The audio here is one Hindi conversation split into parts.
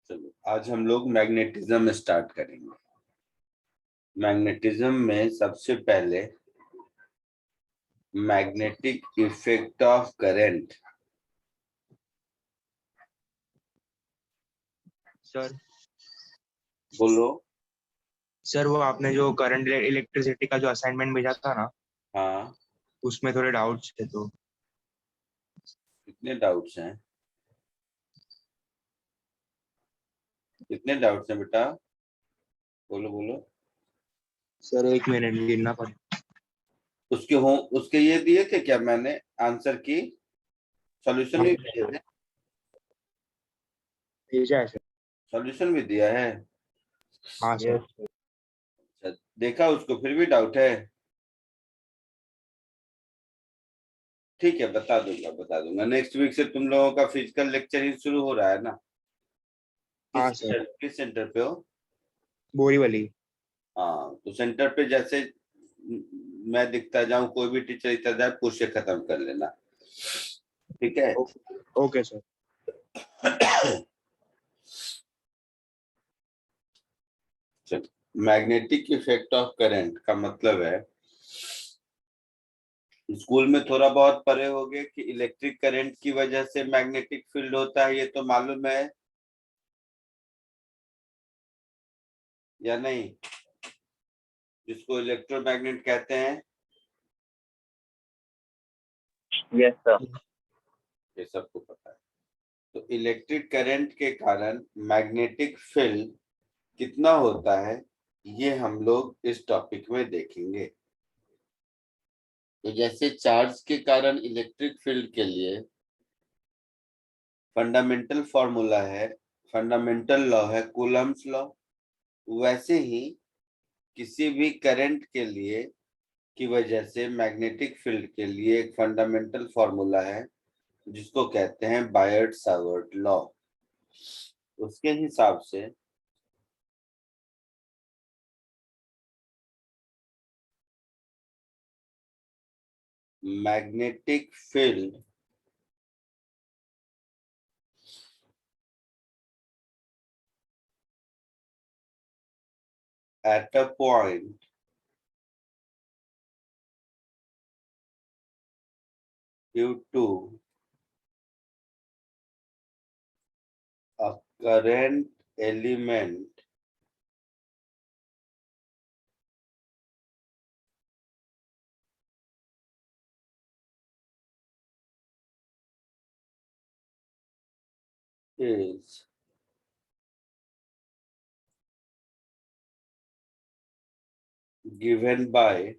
चलो आज हम लोग मैग्नेटिज्म स्टार्ट करेंगे। मैग्नेटिज्म में सबसे पहले magnetic effect of current. Sir बोलो। सर वो आपने जो करंट इलेक्ट्रिसिटी का जो असाइनमेंट भेजा था ना, हाँ, उसमें थोड़े डाउट्स थे तो। कितने डाउट्स हैं? कितने डाउट्स हैं बेटा? बोलो बोलो। सर 1 मिनट गिनना पड़ेगा। उसके ये दिए थे क्या? मैंने आंसर की सॉल्यूशन भी दिए थे। भेजा है सर। सॉल्यूशन भी दिया है। हाँ सर। अच्छा, देखा उसको फिर भी डाउट है? ठीक है, बता दूंगा। नेक्स्ट वीक से तुम लोगों का फिजिकल लेक्चर ही शुरू हो रहा है ना? हाँ सर। किस सेंटर पे हो? बोरीवली। हाँ, तो सेंटर पे जैसे मैं दिखता जाऊं, कोई भी टीचर इतना जाए, पूछ के खत्म कर लेना। ठीक है। Okay sir. Magnetic effect of current का मतलब है, स्कूल में थोड़ा बहुत पढ़े होंगे कि इलेक्ट्रिक करंट की वजह से मैग्नेटिक फील्ड होता है, ये तो मालूम है या नहीं? जिसको इलेक्ट्रोमैग्नेट कहते हैं। Yes sir. ये सबको पता है। तो इलेक्ट्रिक करंट के कारण मैग्नेटिक फील्ड कितना होता है, ये हम लोग इस टॉपिक में देखेंगे। तो जैसे चार्ज के कारण इलेक्ट्रिक फील्ड के लिए फंडामेंटल फॉर्मूला है, फंडामेंटल लॉ है कूलम्ब्स लॉ, वैसे ही किसी भी करंट के लिए की वजह से मैग्नेटिक फील्ड के लिए एक फंडामेंटल फॉर्मूला है जिसको कहते हैं बायट सावर्ट लॉ। उसके हिसाब से magnetic field at a point due to a current element is given by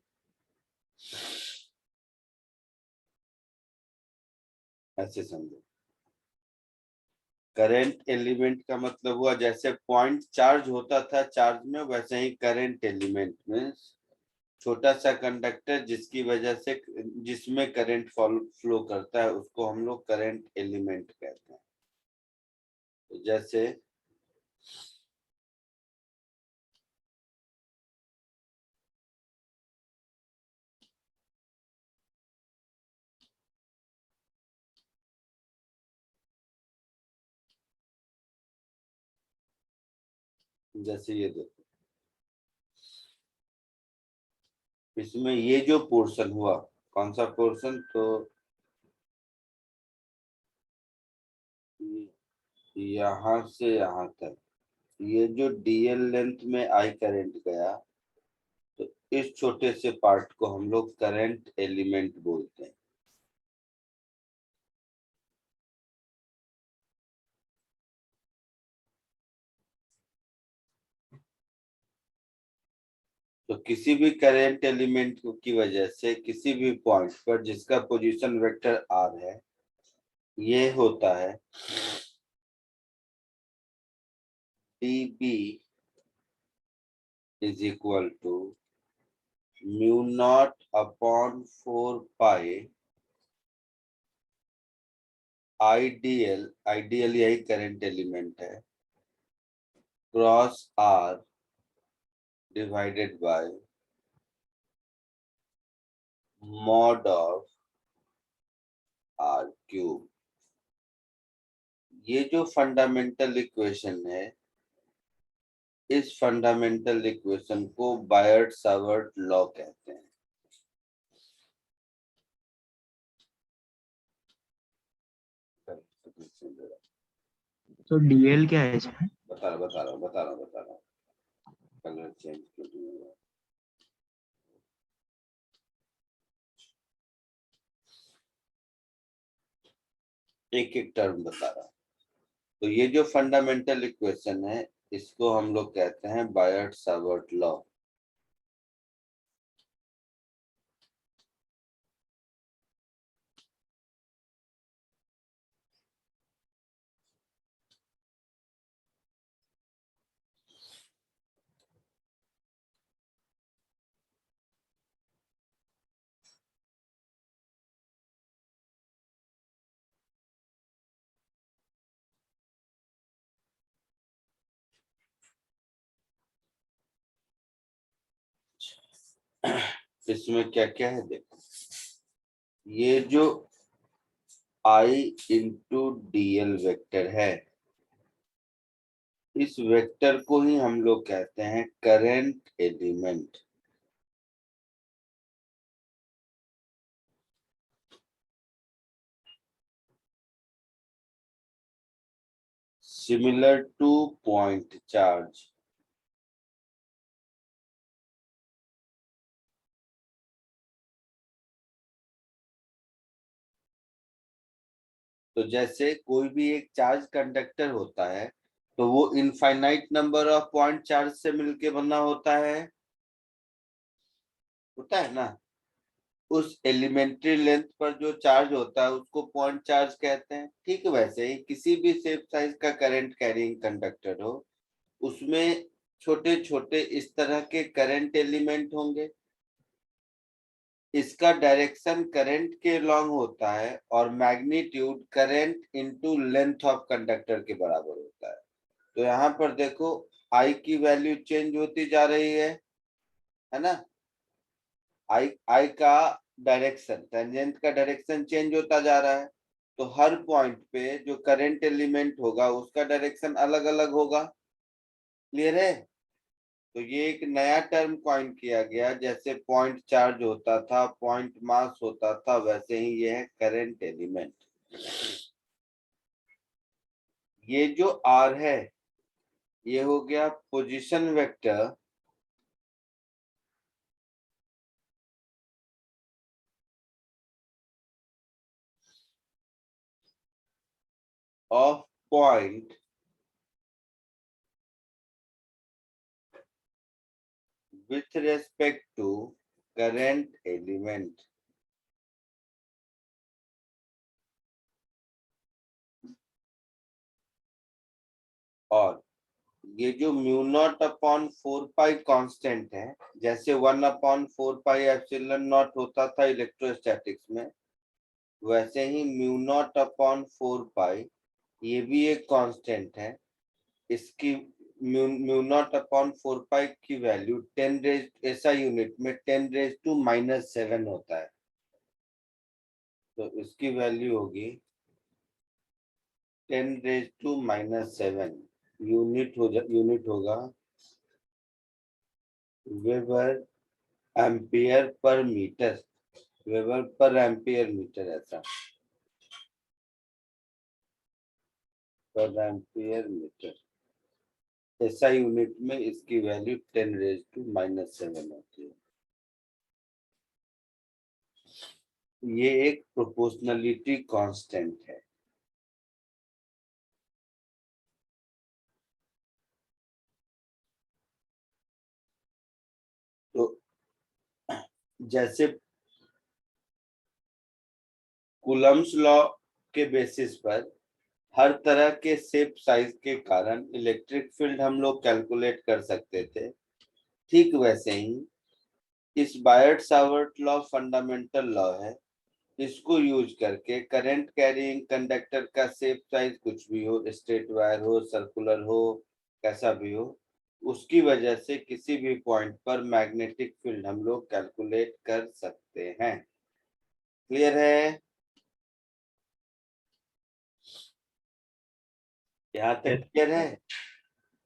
ऐसे समझो। करंट एलिमेंट का मतलब हुआ जैसे पॉइंट चार्ज होता था चार्ज में, वैसे ही करंट एलिमेंट में छोटा सा कंडक्टर जिसकी वजह से जिसमें करंट फ्लो करता है उसको हम लोग करंट एलिमेंट कहते हैं। तो जैसे जैसे ये देखो, इसमें ये जो पोर्शन हुआ, कौन सा पोर्शन? तो यहाँ से यहाँ तक ये जो डीएल लेंथ में आई करंट गया, तो इस छोटे से पार्ट को हम लोग करंट एलिमेंट बोलते हैं। तो किसी भी करंट एलिमेंट की वजह से किसी भी पॉइंट पर जिसका पोजीशन वेक्टर आर है, ये होता है dB is equal to mu naught upon 4 pi ideal यही करंट एलिमेंट है, cross R divided by mod of R cube ये जो फंडामेंटल इक्वेशन है, इस फंडामेंटल इक्वेशन को बायर्ट सावर्ट लॉ कहते हैं। तो डीएल क्या है इसमें? बता रहा हूँ। कलर चेंज कर दूंगा। एक एक टर्म बता रहा हूँ। तो ये जो फंडामेंटल इक्वेशन है, इसको हम लोग कहते हैं बायर्ट सावर्ट लॉ। इसमें क्या क्या है देखो, ये जो आई इंटू डीएल वेक्टर है, इस वेक्टर को ही हम लोग कहते हैं current element. Similar two point charge. तो जैसे कोई भी एक चार्ज कंडक्टर होता है, तो वो infinite number of point charge से मिलके बना होता है ना। उस एलिमेंट्री लेंथ पर जो चार्ज होता है उसको पॉइंट चार्ज कहते हैं। ठीक वैसे ही किसी भी शेप साइज का करंट कैरिंग कंडक्टर हो, उसमें छोटे छोटे इस तरह के करंट एलिमेंट होंगे। इसका डायरेक्शन करंट के लॉन्ग होता है और magnitude current into length of conductor के बराबर होता है। तो यहाँ पर देखो, आई की वैल्यू चेंज होती जा रही है ना। आई का डायरेक्शन, टेंजेंट का डायरेक्शन चेंज होता जा रहा है। तो हर पॉइंट पे जो करंट एलिमेंट होगा उसका डायरेक्शन अलग अलग होगा। क्लियर है? तो ये एक नया टर्म कॉइन किया गया, जैसे पॉइंट चार्ज होता था, पॉइंट मास होता था, वैसे ही ये है करंट एलिमेंट। ये जो आर है, ये हो गया position vector of point with respect to current element। और ये जो म्यू नॉट अपॉन 4 पाई कांस्टेंट है, जैसे 1/4 पाई एप्सिलॉन नॉट होता था इलेक्ट्रोस्टैटिक्स में, वैसे ही म्यू नॉट अपॉन 4 पाई ये भी एक कांस्टेंट है। इसकी म्यू नॉट अपॉन 4 पाई की वैल्यू 10 रेज, ऐसा यूनिट में 10⁻⁻7 होता है। तो इसकी वैल्यू होगी 10⁻⁻7। यूनिट होगा weber ampere per metre, weber per ampere metre, ऐसा पर एम्पियर मीटर, ऐसा यूनिट में इसकी वैल्यू 10⁻⁻7 होती है। ये एक प्रोपोर्शनलिटी कांस्टेंट है। तो जैसे कूलम्स लॉ के बेसिस पर हर तरह के शेप साइज के कारण इलेक्ट्रिक फील्ड हम लोग कैलकुलेट कर सकते थे, ठीक वैसे ही इस बायर्ट सावर्ट लॉ फंडामेंटल लॉ है। इसको यूज करके करंट कैरिंग कंडक्टर का शेप साइज कुछ भी हो, स्ट्रेट वायर हो, सर्कुलर हो, कैसा भी हो, उसकी वजह से किसी भी पॉइंट पर मैग्नेटिक फील्ड हम लोग कैलकुलेट कर सकते हैं। क्लियर है? यहाँ तक क्लियर है?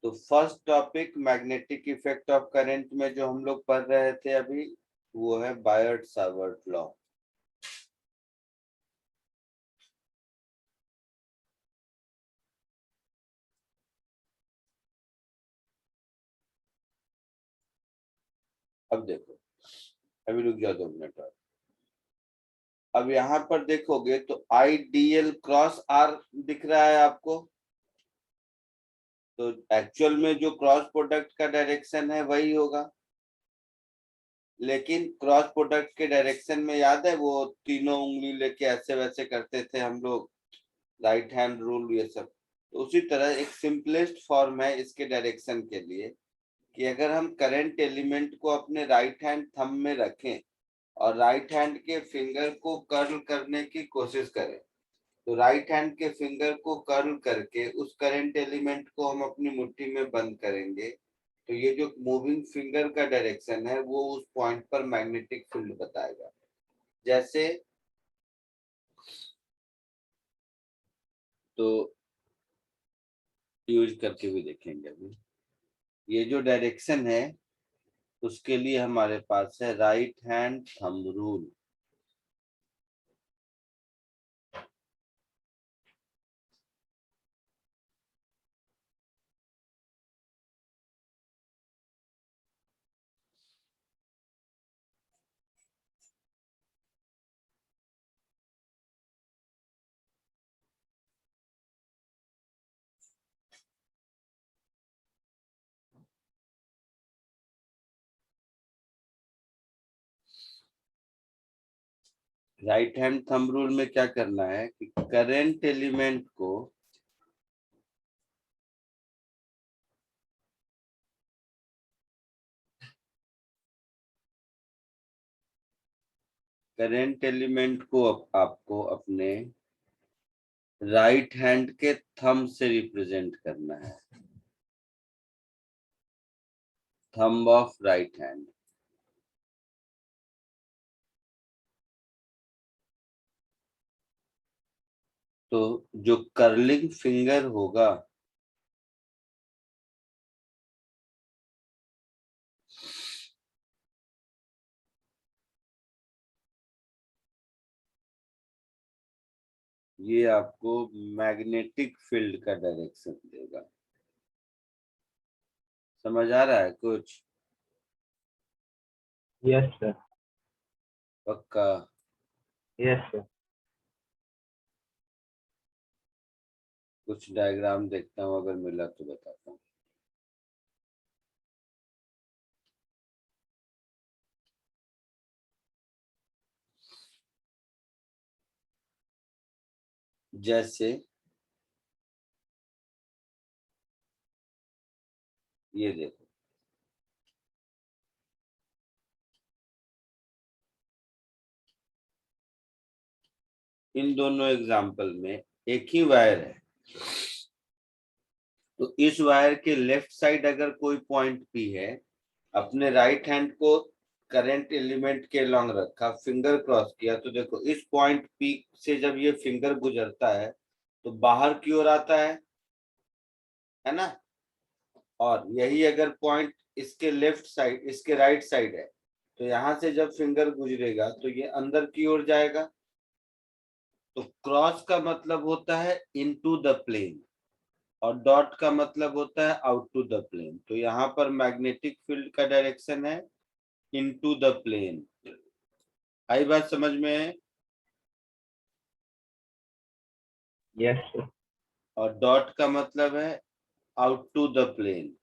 तो first topic magnetic effect of current में जो हम लोग पढ़ रहे थे अभी, वो है बायट सावर्ट लॉ। अब देखो, अभी रुक जाओ 2 मिनट और। अब यहाँ पर देखोगे तो I D L cross R दिख रहा है आपको। तो एक्चुअल में जो क्रॉस प्रोडक्ट का डायरेक्शन है वही होगा, लेकिन क्रॉस प्रोडक्ट के डायरेक्शन में याद है वो तीनों उंगली लेके ऐसे वैसे करते थे हम लोग, राइट हैंड रूल ये सब। तो उसी तरह एक सिंपलेस्ट फॉर्म है इसके डायरेक्शन के लिए कि अगर हम करंट एलिमेंट को अपने राइट हैंड थंब में रखें और राइट हैंड के फिंगर को कर्ल करने की कोशिश करें, तो राइट हैंड के फिंगर को कर्ल करके उस करंट एलिमेंट को हम अपनी मुट्ठी में बंद करेंगे, तो ये जो मूविंग फिंगर का डायरेक्शन है वो उस पॉइंट पर मैग्नेटिक फील्ड बताएगा। जैसे तो यूज करके भी देखेंगे अभी। ये जो डायरेक्शन है उसके लिए हमारे पास है right hand thumb rule. Right hand thumb rule में क्या करना है कि करंट एलिमेंट को आपको अपने राइट हैंड के थंब से रिप्रेजेंट करना है, थंब ऑफ राइट हैंड। तो जो कर्लिंग फिंगर होगा ये आपको मैग्नेटिक फील्ड का डायरेक्शन देगा। समझ आ रहा है कुछ? Yes sir. पक्का? Yes sir. कुछ डायग्राम देखता हूँ, अगर मिला तो बताता हूँ। जैसे ये देखो, इन दोनों एग्जाम्पल में एक ही वायर है, तो इस वायर के लेफ्ट साइड अगर कोई पॉइंट पी है, अपने राइट हैंड को करंट एलिमेंट के लॉन्ग रखा, फिंगर क्रॉस किया, तो देखो इस पॉइंट पी से जब ये फिंगर गुजरता है तो बाहर की ओर आता है ना। और यही अगर पॉइंट इसके लेफ्ट साइड, इसके राइट साइड है, तो यहाँ से जब फिंगर गुजरेगा तो ये अंदर की ओर जाएगा। तो क्रॉस का मतलब होता है इनटू द प्लेन और डॉट का मतलब होता है आउट टू द प्लेन। तो यहाँ पर मैग्नेटिक फील्ड का डायरेक्शन है इनटू द प्लेन। आई बात समझ में? Yes sir. और डॉट का मतलब है आउट टू द प्लेन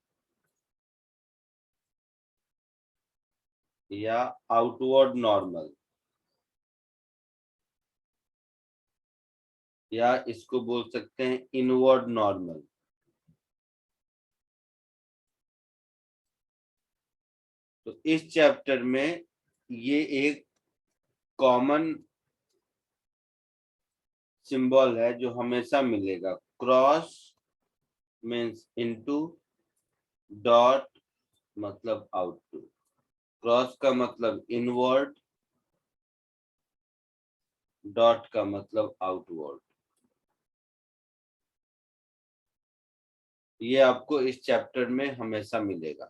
या आउटवर्ड नॉर्मल, या इसको बोल सकते हैं इनवर्ड नॉर्मल। तो इस चैप्टर में ये एक कॉमन सिंबल है जो हमेशा मिलेगा। क्रॉस मीन्स इनटू, डॉट मतलब आउट टू। क्रॉस का मतलब इनवर्ड, डॉट का मतलब आउटवर्ड। ये आपको इस चैप्टर में हमेशा मिलेगा।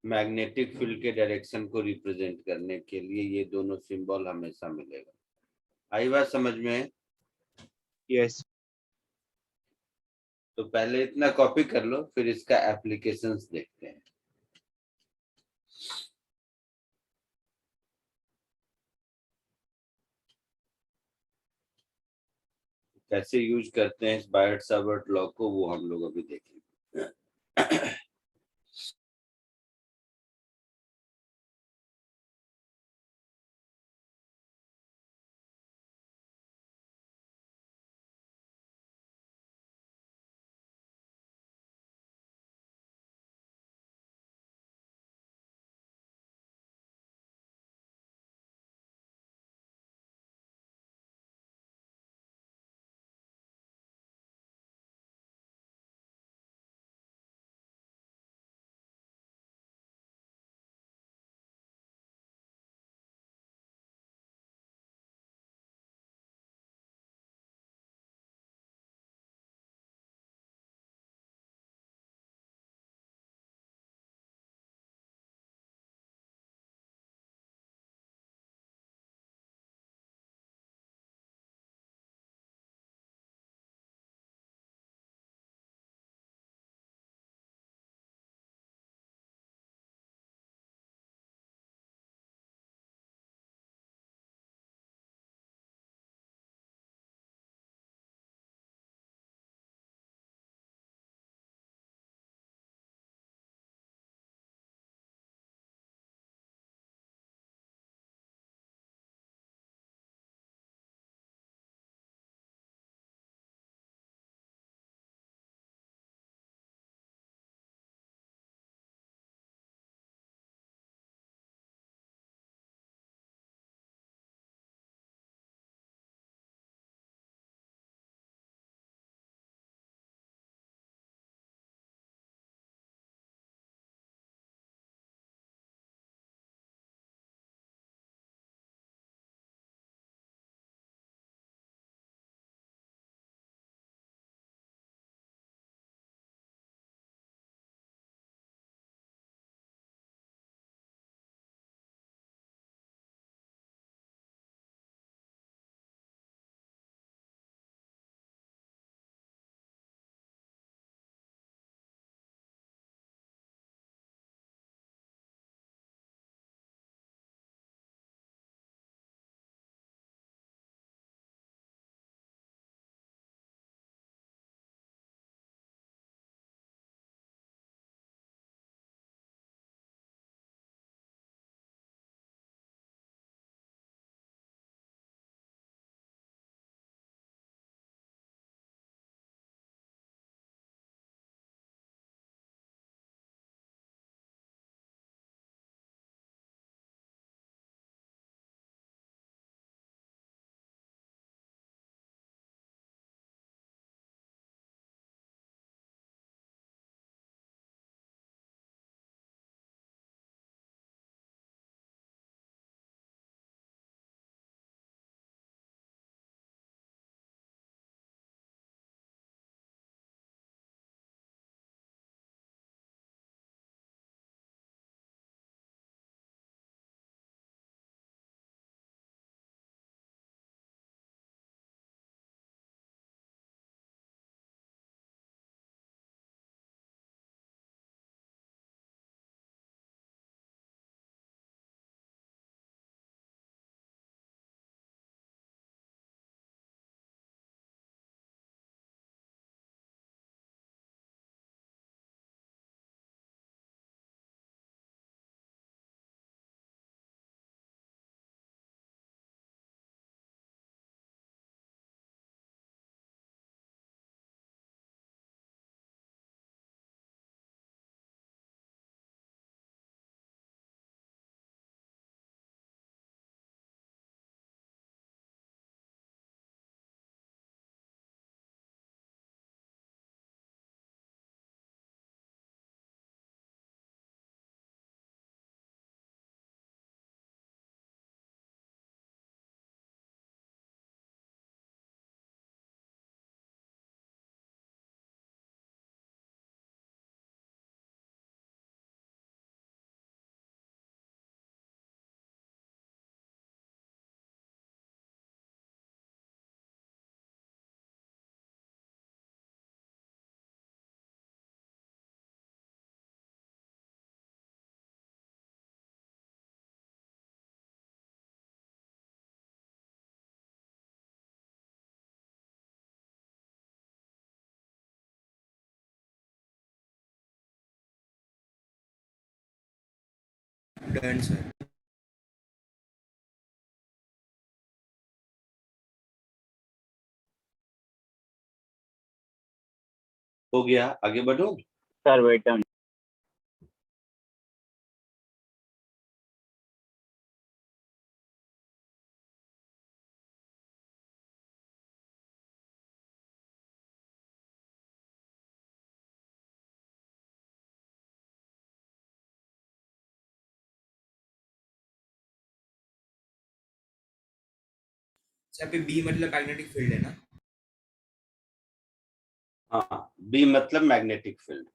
मैग्नेटिक फील्ड के डायरेक्शन को रिप्रेजेंट करने के लिए ये दोनों सिंबल हमेशा मिलेगा। आई बात समझ में? यस। तो पहले इतना कॉपी कर लो, फिर इसका एप्लीकेशंस देखते हैं कैसे यूज करते हैं इस बायट सावर्ट लॉ को, वो हम लोग अभी देखेंगे। Done sir. हो गया, आगे बढ़ो। Sir wait down. सर पे बी मतलब मैग्नेटिक फील्ड है ना? हाँ, बी मतलब मैग्नेटिक फील्ड।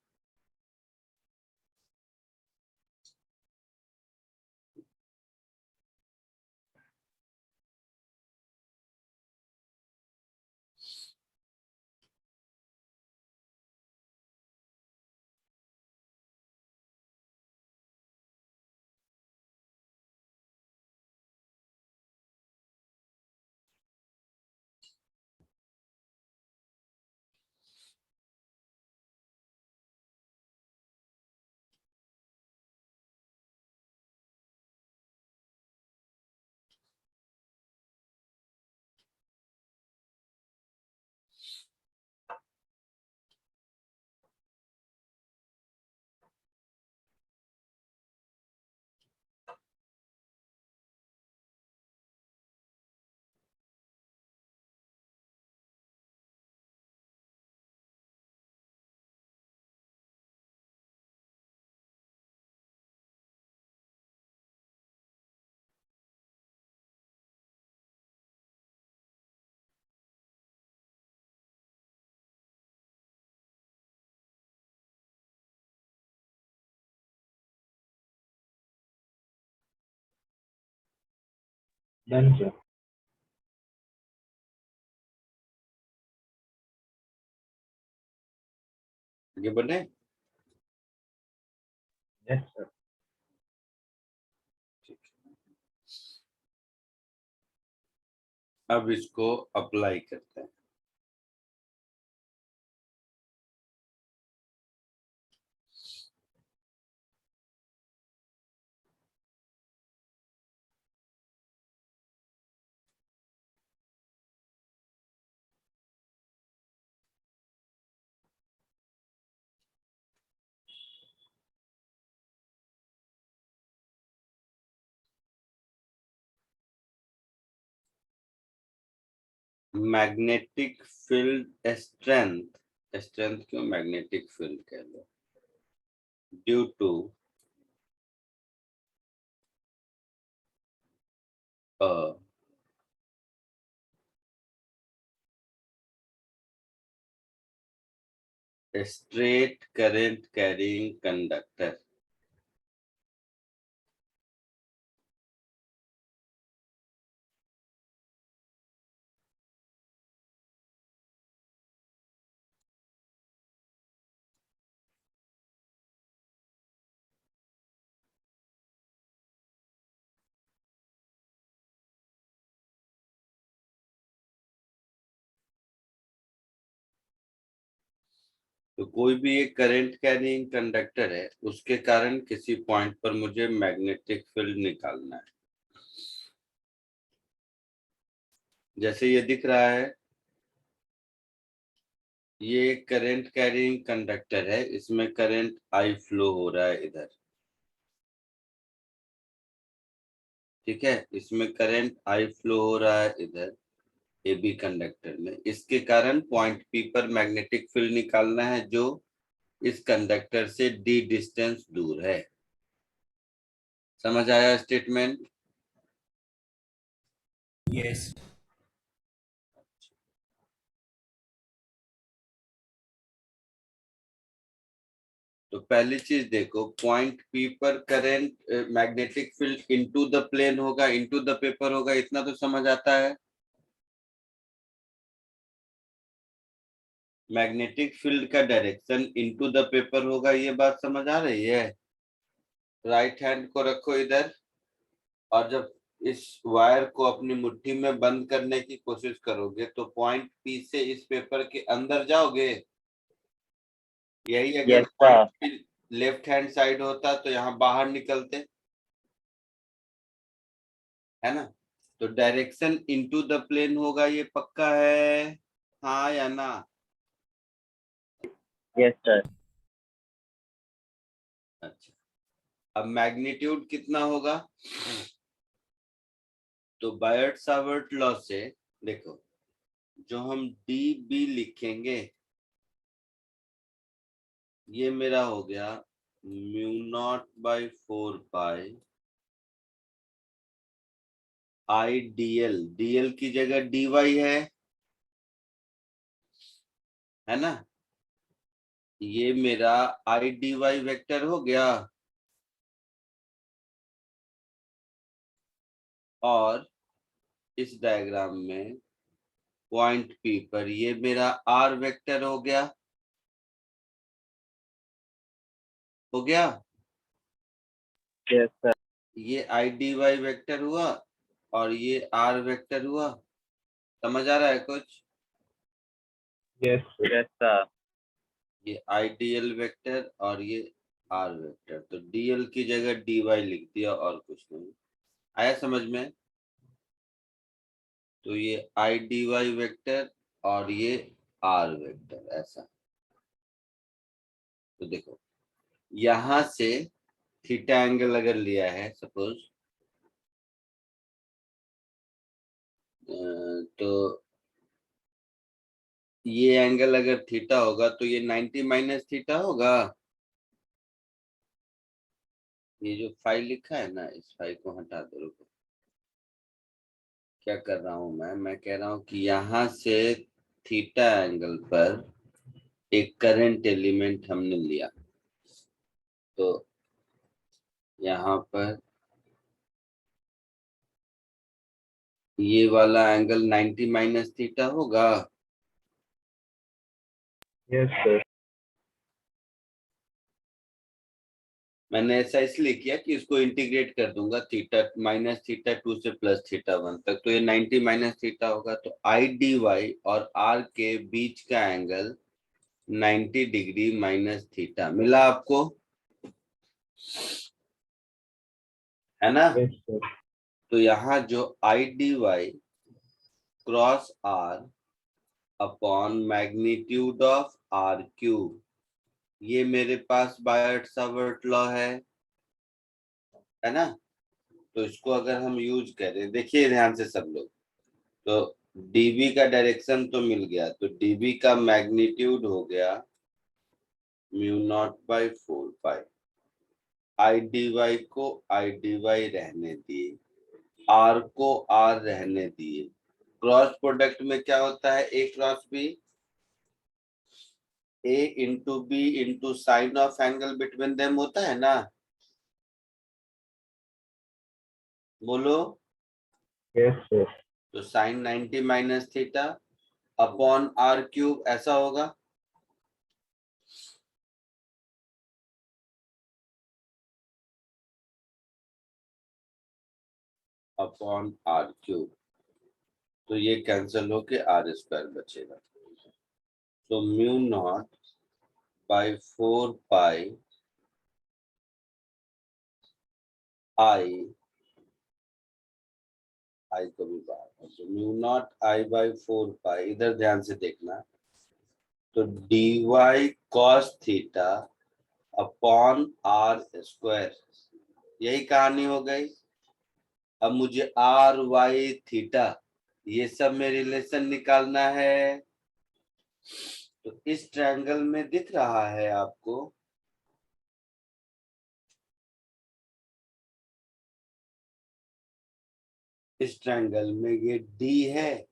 Done sir. आगे बढ़े। Yes sir. अब इसको अप्लाई करते हैं। मैग्नेटिक फील्ड स्ट्रेंथ, स्ट्रेंथ क्यों मैग्नेटिक फील्ड कह लो, due to straight current carrying conductor। तो कोई भी एक करंट कैरिंग कंडक्टर है, उसके कारण किसी पॉइंट पर मुझे मैग्नेटिक फील्ड निकालना है। जैसे ये दिख रहा है, ये एक करंट कैरिंग कंडक्टर है, इसमें करंट आई फ्लो हो रहा है इधर, ठीक है। इसमें करंट आई फ्लो हो रहा है इधर ए बी कंडक्टर में। इसके कारण पॉइंट पी पर मैग्नेटिक फील्ड निकालना है, जो इस कंडक्टर से डी डिस्टेंस दूर है। समझ आया स्टेटमेंट? यस। तो पहली चीज देखो, पॉइंट पी पर current magnetic field into the plane होगा, इनटू द पेपर होगा, इतना तो समझ आता है। मैग्नेटिक फील्ड का डायरेक्शन इनटू द पेपर होगा, ये बात समझ आ रही है। राइट हैंड को रखो इधर, और जब इस वायर को अपनी मुट्ठी में बंद करने की कोशिश करोगे तो पॉइंट पी से इस पेपर के अंदर जाओगे। यही अगर yes sir. Point P left hand side होता तो यहाँ बाहर निकलते। है ना। तो डायरेक्शन इनटू द प्लेन होगा, ये पक्का है, हाँ या ना? Yes, sir. अच्छा, अब मैग्नीट्यूड कितना होगा? तो बायट सावर्ट लॉ से देखो, जो हम डी बी लिखेंगे, ये मेरा हो गया mu not by 4 pi I DL, DL की जगह डी वाई है ना। ये मेरा आई डी वाई वेक्टर हो गया, और इस डायग्राम में पॉइंट पी पर ये मेरा आर वेक्टर हो गया, हो गया। Yes, sir. ये आई डी वाई वेक्टर हुआ और ये आर वेक्टर हुआ। समझ आ रहा है कुछ? Yes, yes, sir. ये आई डी एल वेक्टर और ये आर वेक्टर, तो डीएल की जगह डी वाई लिख दिया और कुछ नहीं। आया समझ में? तो ये आई डी वाई वेक्टर और ये आर वेक्टर, ऐसा। तो देखो, यहां से थीटा एंगल अगर लिया है सपोज, तो ये एंगल अगर थीटा होगा तो ये 90 माइनस थीटा होगा। ये जो फाइल लिखा है ना, इस फाइल को हटा दो, रुको। क्या कर रहा हूं मैं कह रहा हूं कि यहाँ से थीटा एंगल पर एक करंट एलिमेंट हमने लिया, तो यहाँ पर ये वाला एंगल 90 माइनस थीटा होगा। Yes, sir. मैंने ऐसा इसलिए किया कि इसको इंटीग्रेट कर दूंगा, थीटा माइनस थीटा 2 से प्लस थीटा 1 तक, तो ये 90 माइनस थीटा होगा। तो आई डी वाई और आर के बीच का एंगल 90 डिग्री माइनस थीटा मिला आपको, है ना। Yes, sir. तो यहाँ जो I D Y cross R upon magnitude of R cube, ये मेरे पास बायट सावर्ट लॉ है ना। तो इसको अगर हम यूज करें, देखिए ध्यान से सब लोग, तो डीबी का डायरेक्शन तो मिल गया, तो डीबी का मैग्नीट्यूड हो गया mu not by 4 pi, I D Y को आई डी वाई रहने दिए, आर को आर रहने दिए। क्रॉस प्रोडक्ट में क्या होता है? A cross b, a into b into sine of angle between them होता है ना, बोलो। Yes, sir. तो sine 90 minus theta upon are cube, ऐसा होगा। अपॉन आर क्यूब, तो ये कैंसिल होके आर स्क्वायर बचेगा। तो mu not by 4 pi I को भी बाहर, तो mu naught I by 4 pi, इधर ध्यान से देखना, तो D Y cos theta upon R square, यही कहानी हो गई। अब मुझे आर वाई थीटा ये सब में रिलेशन निकालना है। तो इस ट्रायंगल में दिख रहा है आपको, इस ट्रायंगल में ये डी है,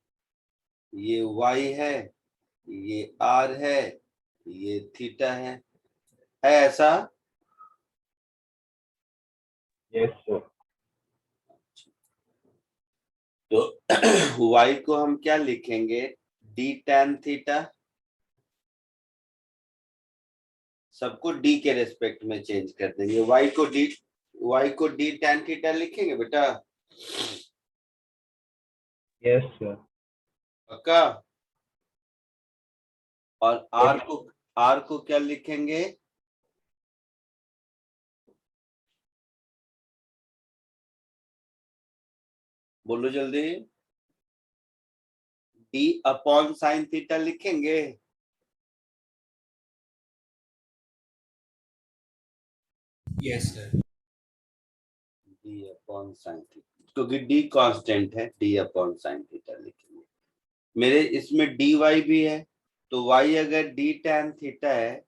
ये वाई है, ये आर है, ये थीटा है ऐसा। Yes, sir. तो y को हम क्या लिखेंगे? डी टैन थीटा, सबको d के रेस्पेक्ट में चेंज कर देंगे। y को डी टैन थीटा लिखेंगे बेटा, Yes, sir. पक्का। और r को क्या लिखेंगे? बोलो जल्दी। डी अपॉन साइन थीटा लिखेंगे। Yes sir. D upon sine theta, क्योंकि डी कांस्टेंट है, डी अपॉन साइन थीटा लिखेंगे। मेरे इसमें डी वाई भी है, तो वाई अगर डी टैन थीटा है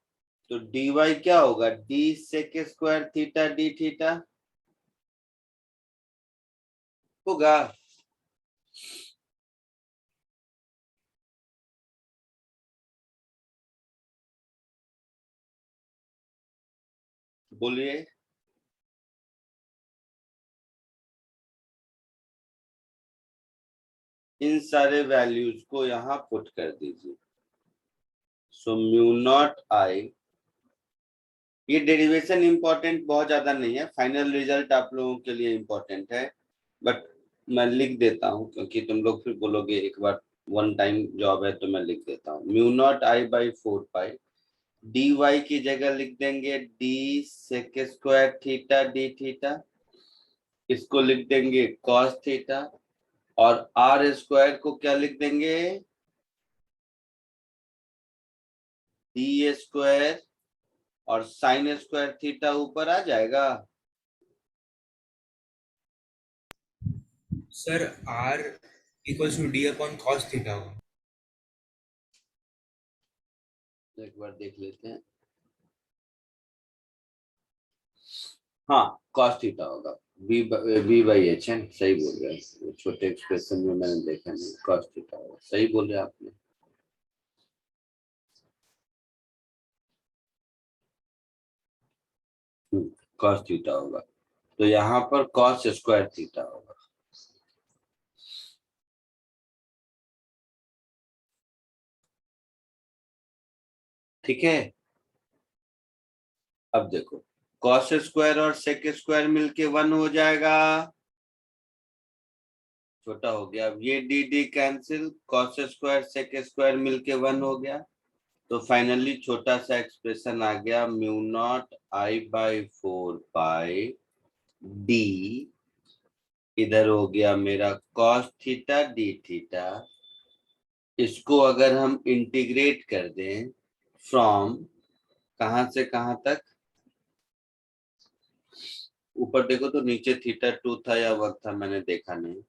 तो डी वाई क्या होगा, D sec square theta D theta होगा। बोलिए। इन सारे वैल्यूज को यहाँ पुट कर दीजिए। सो म्यू नॉट आई, ये डेरिवेशन इंपॉर्टेंट बहुत ज्यादा नहीं है, फाइनल रिजल्ट आप लोगों के लिए इंपॉर्टेंट है, बट मैं लिख देता हूँ क्योंकि तुम लोग फिर बोलोगे एक बार वन टाइम जॉब है, तो मैं लिख देता हूँ। Mu naught I by 4 pi, D Y की जगह लिख देंगे D sec square theta D theta, इसको लिख देंगे कॉस थीटा, और आर स्क्वायर को क्या लिख देंगे, डी स्क्वायर, और साइन स्क्वायर थीटा ऊपर आ जाएगा। Sir R equals to D upon cos theta होगा। एक बार देख लेते हैं। हाँ, कॉस थीटा होगा, बी बाई एच है, सही बोल रहे हैं, छोटे एक्सप्रेशन में मैंने देखा नहीं, कॉस थीटा होगा, सही बोले आपने। कॉस थीटा होगा, तो यहाँ पर कॉस स्क्वायर थीटा होगा। ठीक है, अब देखो कॉस स्क्वायर और सेक स्क्वायर मिलके 1 हो जाएगा, छोटा हो गया। अब ये D D cancel, cos square sec square मिलके 1 हो गया, तो फाइनली छोटा सा एक्सप्रेशन आ गया, mu naught I by 4 pi D, इधर हो गया मेरा कॉस थीटा डी थीटा, इसको अगर हम इंटीग्रेट कर दें फ्रॉम कहां से कहां तक, ऊपर देखो तो नीचे थीटा 2 था या 1 था, मैंने देखा नहीं,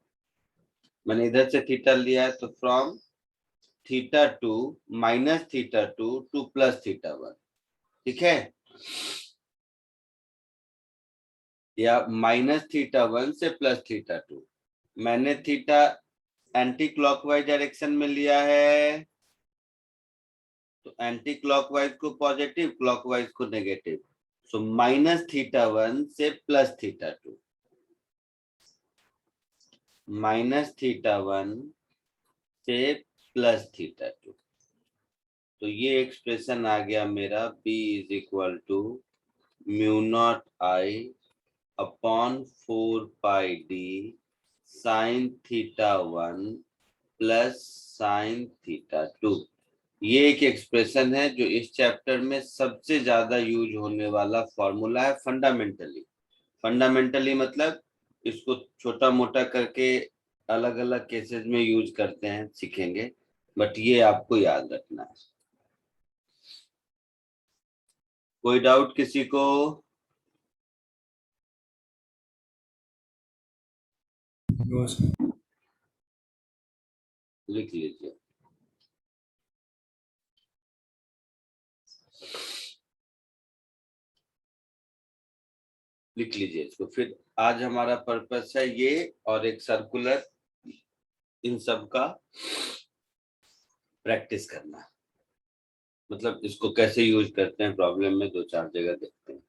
मैंने इधर से थीटा लिया है, तो from theta 2 minus theta 2 two plus theta 1, ठीक है, या माइनस थीटा 1 से प्लस थीटा 2। मैंने थीटा एंटी क्लॉकवाइज डायरेक्शन में लिया है, तो एंटी क्लॉकवाइज को पॉजिटिव, क्लॉकवाइज को नेगेटिव, सो माइनस थीटा 1 से प्लस थीटा 2, माइनस थीटा 1 से प्लस थीटा 2, तो ये एक्सप्रेशन आ गया मेरा b is equal to mu naught I upon 4 pi D sine theta 1 plus sine theta 2। ये एक एक्सप्रेशन है जो इस चैप्टर में सबसे ज्यादा यूज होने वाला फॉर्मूला है, फंडामेंटली। फंडामेंटली मतलब इसको छोटा मोटा करके अलग अलग केसेस में यूज करते हैं, सीखेंगे, बट ये आपको याद रखना है। कोई डाउट किसी को? No sir. लिख लीजिए। लिख लीजिए इसको, फिर आज हमारा पर्पस है ये, और एक सर्कुलर, इन सब का प्रैक्टिस करना, मतलब इसको कैसे यूज करते हैं प्रॉब्लम में, 2-4 जगह देखते हैं।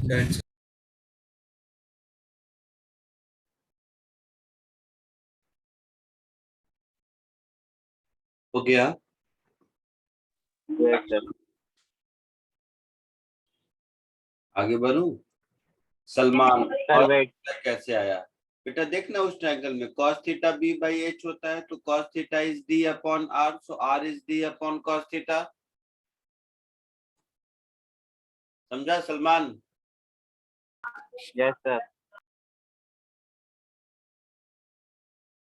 Done, sir. हो गया? Yes, sir. आगे बढ़ूं? सलमान, Sir, और wait. कैसे आया बेटा? देखना उस ट्रायंगल में cos theta b by h होता है, तो cos theta is d upon r, so r is d upon cos theta. समझा सलमान? Yes, sir.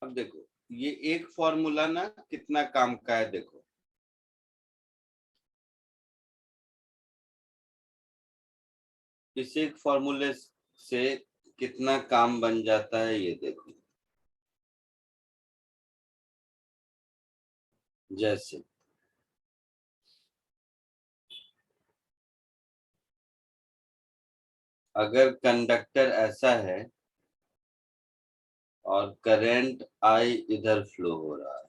अब देखो, ये एक फॉर्मूला ना कितना काम का है, देखो। इस एक फॉर्मूले से कितना काम बन जाता है, ये देखो। जैसे अगर कंडक्टर ऐसा है और करंट I इधर फ्लो हो रहा है,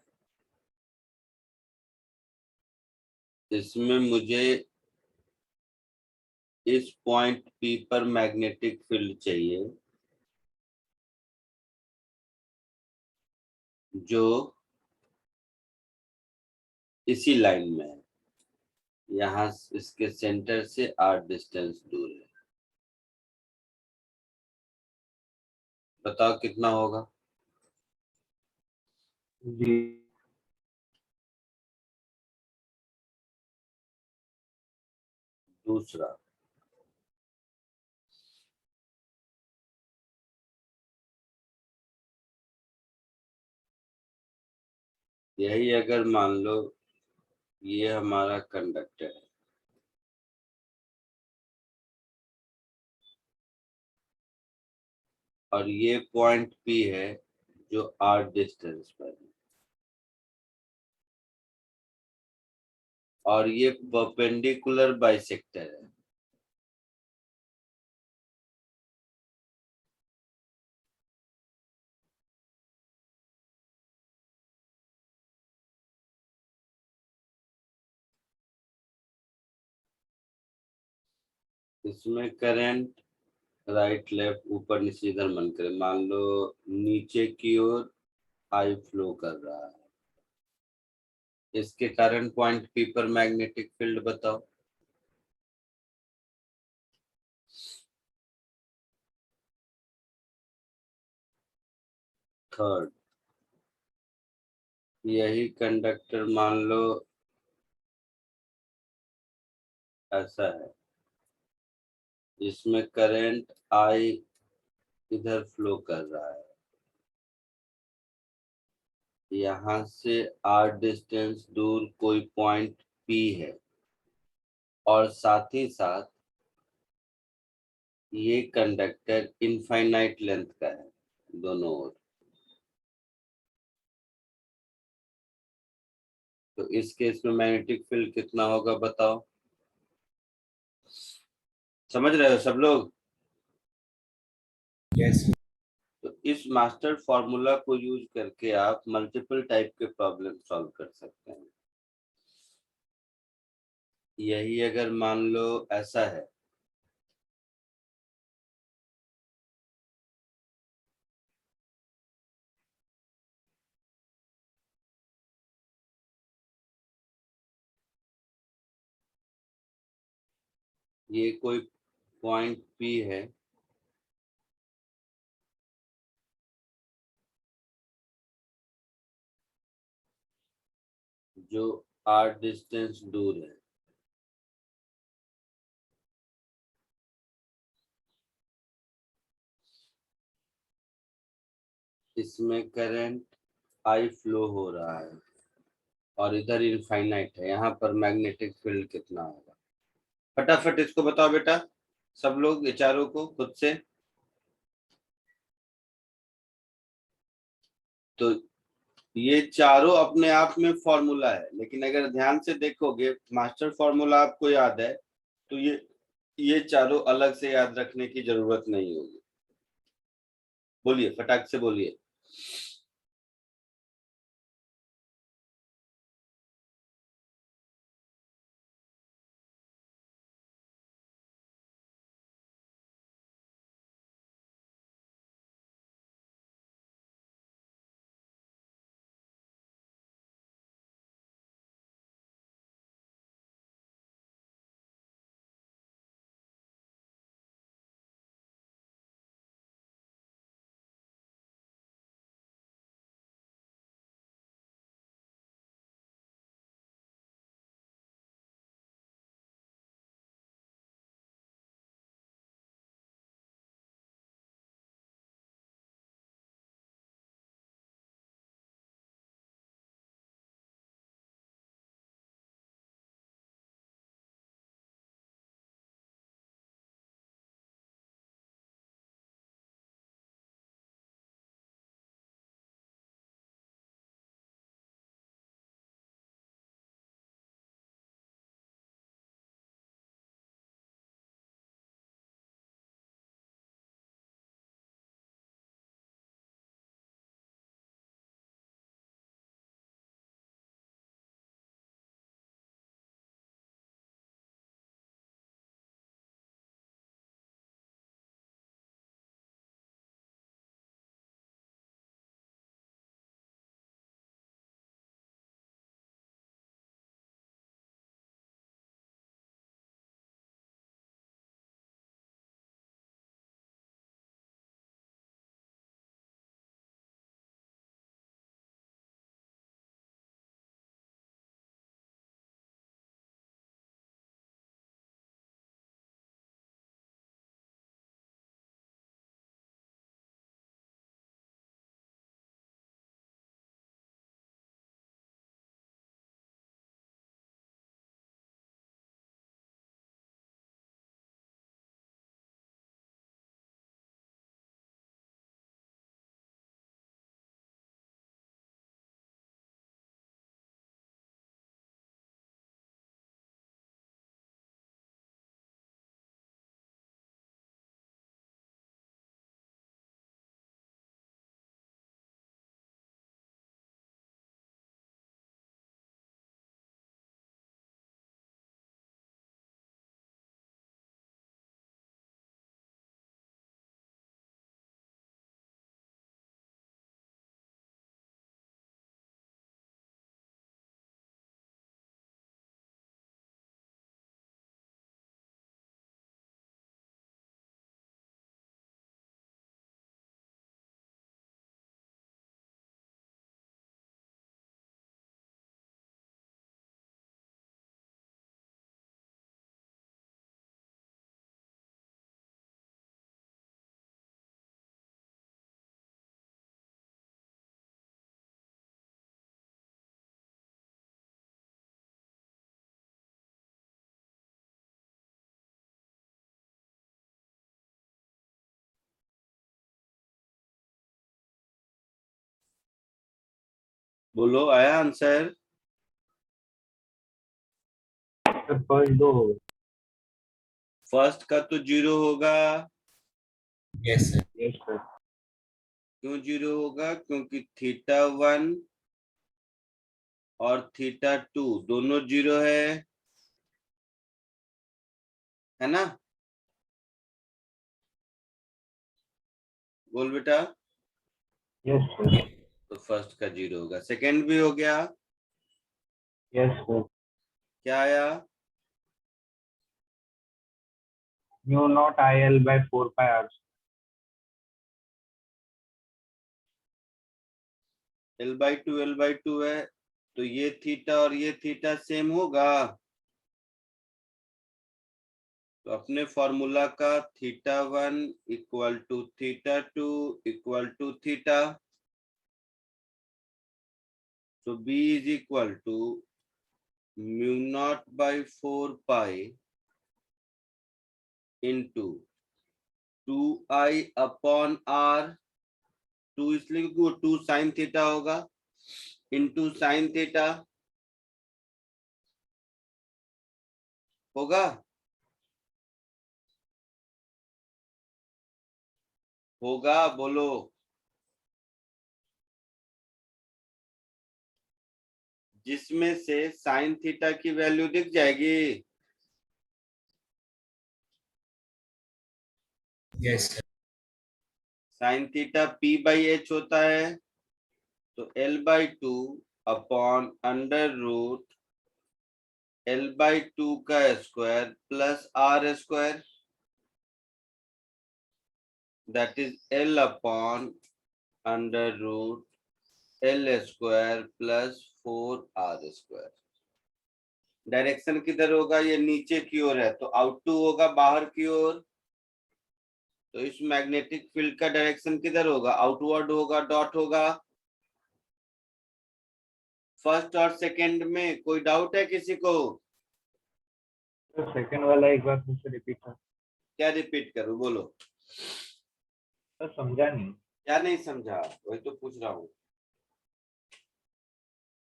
इसमें मुझे इस पॉइंट P पर मैग्नेटिक फील्ड चाहिए जो इसी लाइन में है, यहाँ इसके सेंटर से r डिस्टेंस दूर है। बताओ कितना होगा? G. दूसरा, यही अगर मान लो ये हमारा कंडक्टर है, और ये पॉइंट P है जो r डिस्टेंस पर है, और ये परपेंडिकुलर बाइसेक्टर है। इसमें करंट राइट लेफ्ट ऊपर नीचे इधर मन करे, मान लो नीचे की ओर I फ्लो कर रहा है, इसके कारण पॉइंट P पर मैग्नेटिक फील्ड बताओ। थर्ड, यही कंडक्टर मान लो ऐसा है, जिसमें करंट I इधर फ्लो कर रहा है, यहाँ से r डिस्टेंस दूर कोई पॉइंट P है, और साथ ही साथ ये कंडक्टर इनफाइनाइट लेंथ का है दोनों ओर। तो इस केस में मैग्नेटिक फील्ड कितना होगा बताओ? समझ रहे हो सब लोग? Yes, sir. तो इस मास्टर फॉर्मूला को यूज करके आप मल्टीपल टाइप के प्रॉब्लम सॉल्व कर सकते हैं। यही अगर मान लो ऐसा है, ये कोई पॉइंट P है, जो r डिस्टेंस दूर है, इसमें करंट I फ्लो हो रहा है, और इधर इनफाइनाइट है, यहाँ पर मैग्नेटिक फील्ड कितना होगा? फटाफट इसको बताओ बेटा, सब लोग ये चारों को खुद से। तो ये चारों अपने आप में फॉर्मूला है, लेकिन अगर ध्यान से देखोगे मास्टर फॉर्मूला आपको याद है, तो ये चारों अलग से याद रखने की जरूरत नहीं होगी। बोलिए, फटाक से बोलिए। बोलो, आया आंसर? सर फर्स्ट दो होगा। फर्स्ट का तो 0 होगा। Yes sir. Yes sir. क्यों 0 होगा? क्योंकि θ1 और θ2 दोनों 0 है ना? बोल बेटा। Yes sir. तो फर्स्ट का 0 होगा। सेकंड भी हो गया। Yes sir. क्या आया? Mu naught I L by 4 pi R. L/2 है, तो ये थीटा और ये थीटा सेम होगा। तो अपने फॉर्मूला का θ1 equal to θ2 equal to theta. तो B is equal to mu not by 4 pi into 2I upon R। 2 इसलिए 2 साइन थीटा होगा, इंटू साइन थीटा होगा। होगा, बोलो। जिसमें से साइन थीटा की वैल्यू दिख जाएगी। Yes sir. Sine theta P/H होता है, तो L/2 upon under root L/2 का square plus R square, that is L upon under root L square plus 4R square. Direction किधर होगा? ये नीचे की ओर है, तो आउट होगा बाहर की ओर। तो इस मैग्नेटिक फील्ड का डायरेक्शन किधर होगा? आउटवर्ड होगा, डॉट होगा। फर्स्ट और सेकंड में कोई डाउट है किसी को? सर सेकंड वाला एक बार फिर से रिपीट कर। क्या रिपीट करूं? बोलो। सर समझा नहीं। क्या नहीं समझा? वही तो पूछ रहा हूँ।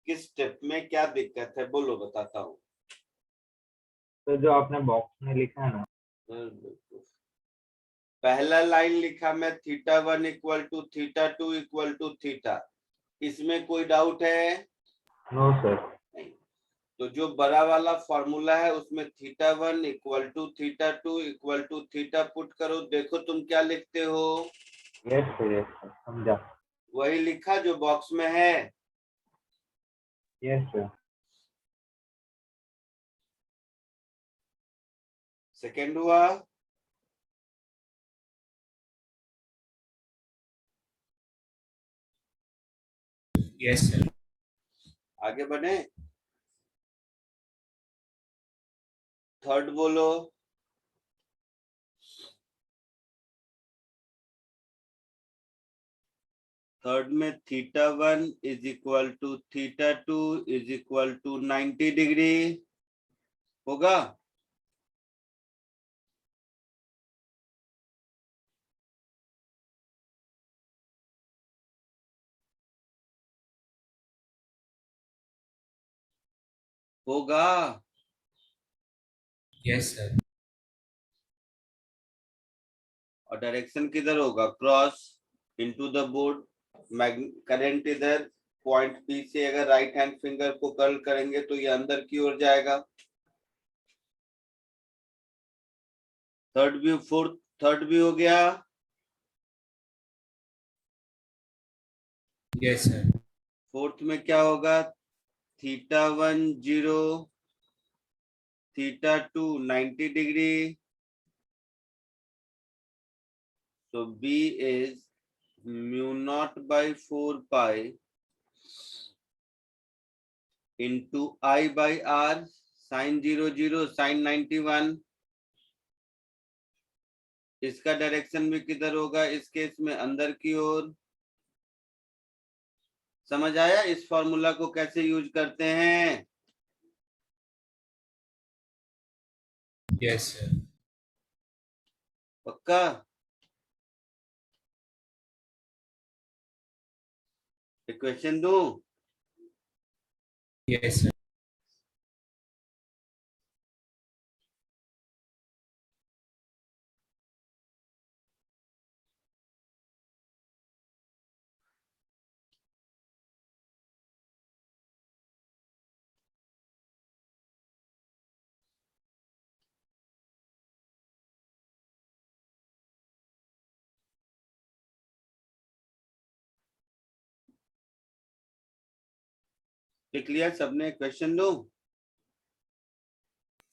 किस स्टेप में क्या दिक्कत है? बोलो, बताता हूँ। तो जो आपने बॉक्स में लिखा है ना, पहला लाइन लिखा मैं θ1 equal to θ2 equal to theta. इसमें कोई डाउट है? No sir. नहीं। तो जो बड़ा वाला फॉर्मूला है उसमें θ1 equal to θ2 equal to theta put करो। देखो तुम क्या लिखते हो। यस सर समझा। वही लिखा जो बॉक्स में है। Yes sir. सेकंड हुआ। Yes sir. आगे बढ़े। थर्ड बोलो। थर्ड में θ1 is equal to θ2 is equal to 90 degree होगा। होगा। Yes sir. और डायरेक्शन किधर होगा? Cross into the board. Current इधर पॉइंट P से अगर राइट हैंड फिंगर को कर्ल करेंगे तो ये अंदर की ओर जाएगा। थर्ड भी हो गया। Yes sir. फोर्थ में क्या होगा? θ1 0, θ2 90 degree. So B is mu naught by 4 pi into I by R sin 0 0 sin 91। इसका डायरेक्शन भी किधर होगा? इस केस में अंदर की ओर। समझ आया इस फॉर्मूला को कैसे यूज करते हैं? Yes sir. पक्का? क्वेश्चन दूं? Yes, sir. लिख लिया सबने? क्वेश्चन दो।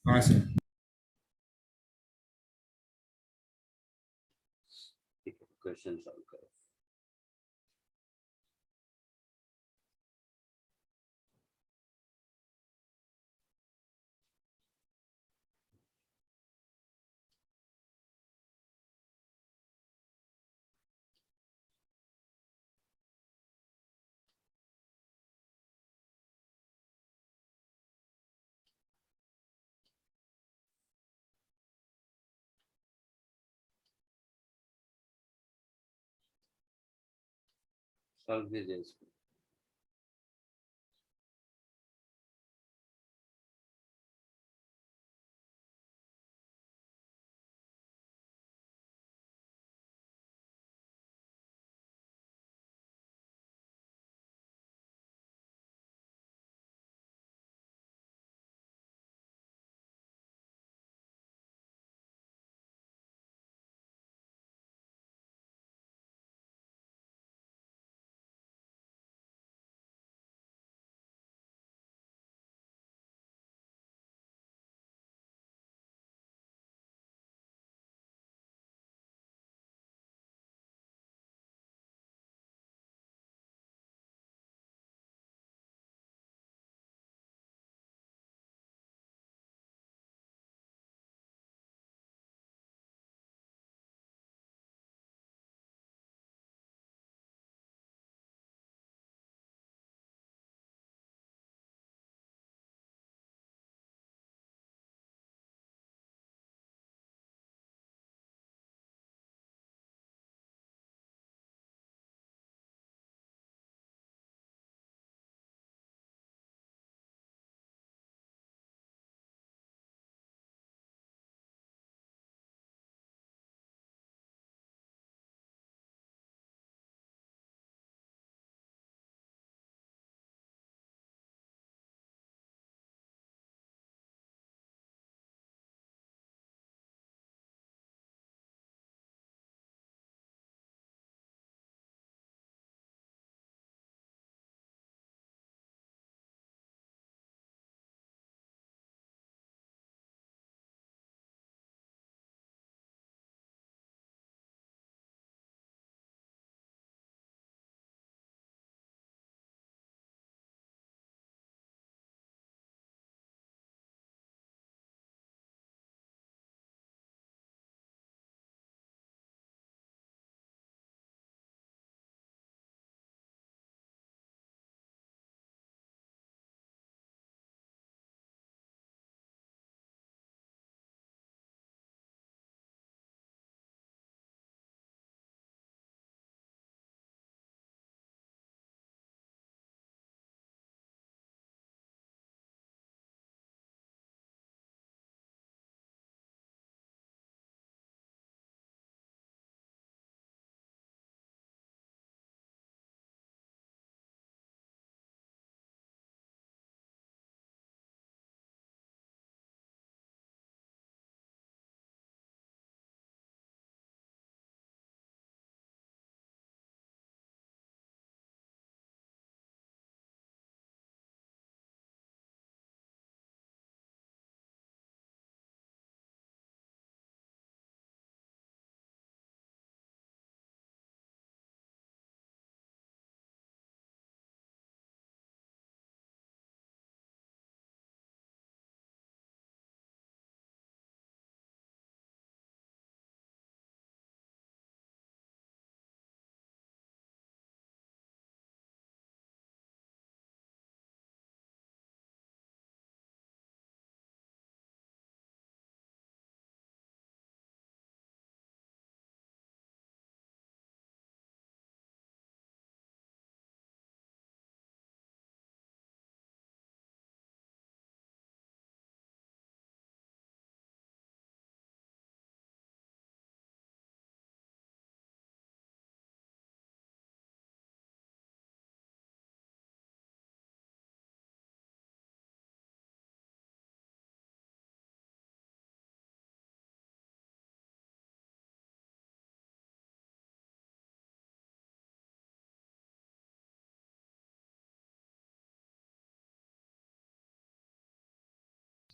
हाँ सर। क्वेश्चन सॉल्व करो। सॉल्व कीजिए इसको।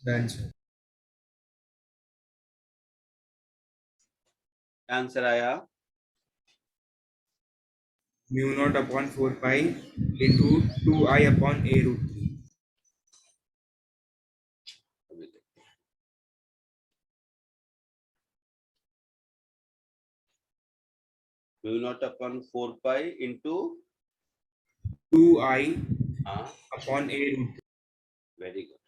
Done, sir. आंसर आया mu naught upon 4 pi into 2i upon a root 3। अभी देखते हैं। Mu naught upon 4 pi into 2i हाँ upon a root 3। Very good.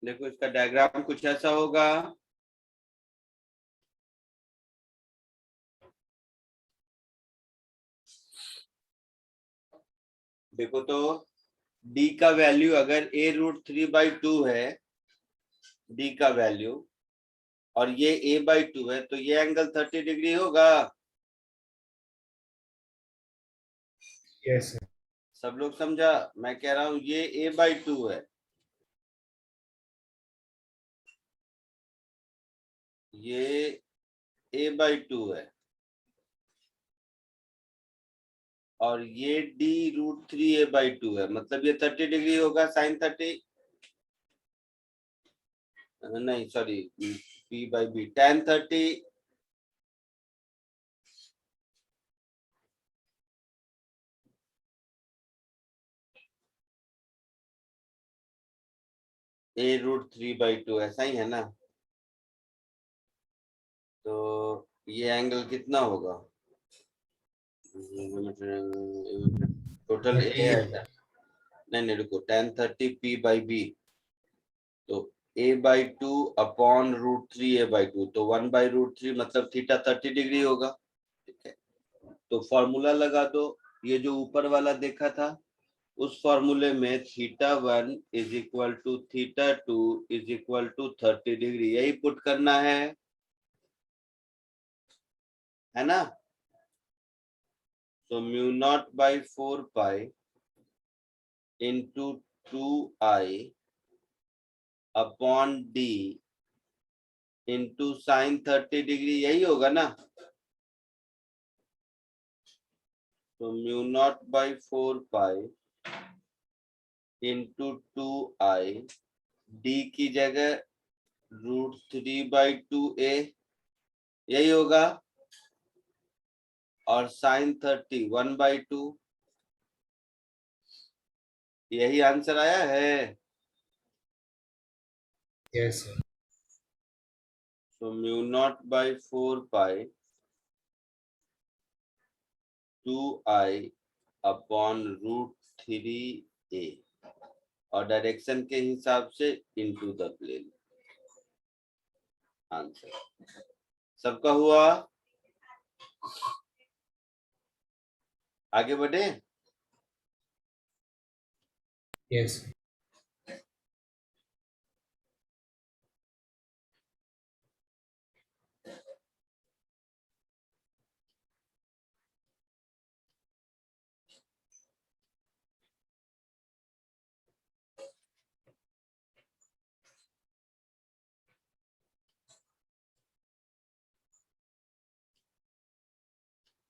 देखो इसका डायग्राम कुछ ऐसा होगा। देखो तो d का वैल्यू अगर a√3/2 है, d का वैल्यू, और ये a/2 है, तो ये एंगल 30 डिग्री होगा। Yes sir. सब लोग समझा? मैं कह रहा हूं ये a/2 है, ये a/2 है, और ये d√3a/2 है, मतलब ये 30 डिग्री होगा, साइन 30, नहीं सॉरी, p/b tan 30, a√3/2 ऐसा ही है ना। तो ये एंगल कितना होगा? टोटल ए 30 है, होगा। नहीं रुको, tan 30 p/b, तो a/2 अपॉन √3a/2, तो 1/√3 मतलब थीटा 30 डिग्री होगा। ठीक है, तो फॉर्मूला लगा दो। ये जो ऊपर वाला देखा था, उस फॉर्मूले में θ1 = θ2 = 30 डिग्री, यही पुट करना है ना। तो μ0/4 pi into 2i upon d into sine 30 degree, यही होगा ना। तो μ0/4 पाई इंटू 2i, d की जगह √3/2a, यही होगा, और साइन 30 1/2, यही आंसर आया है। Yes, sir. तो μ0/4 पाई 2i अपॉन √3a, और डायरेक्शन के हिसाब से इनटू द प्लेन। आंसर सबका हुआ। आगे बढ़े। Yes, sir.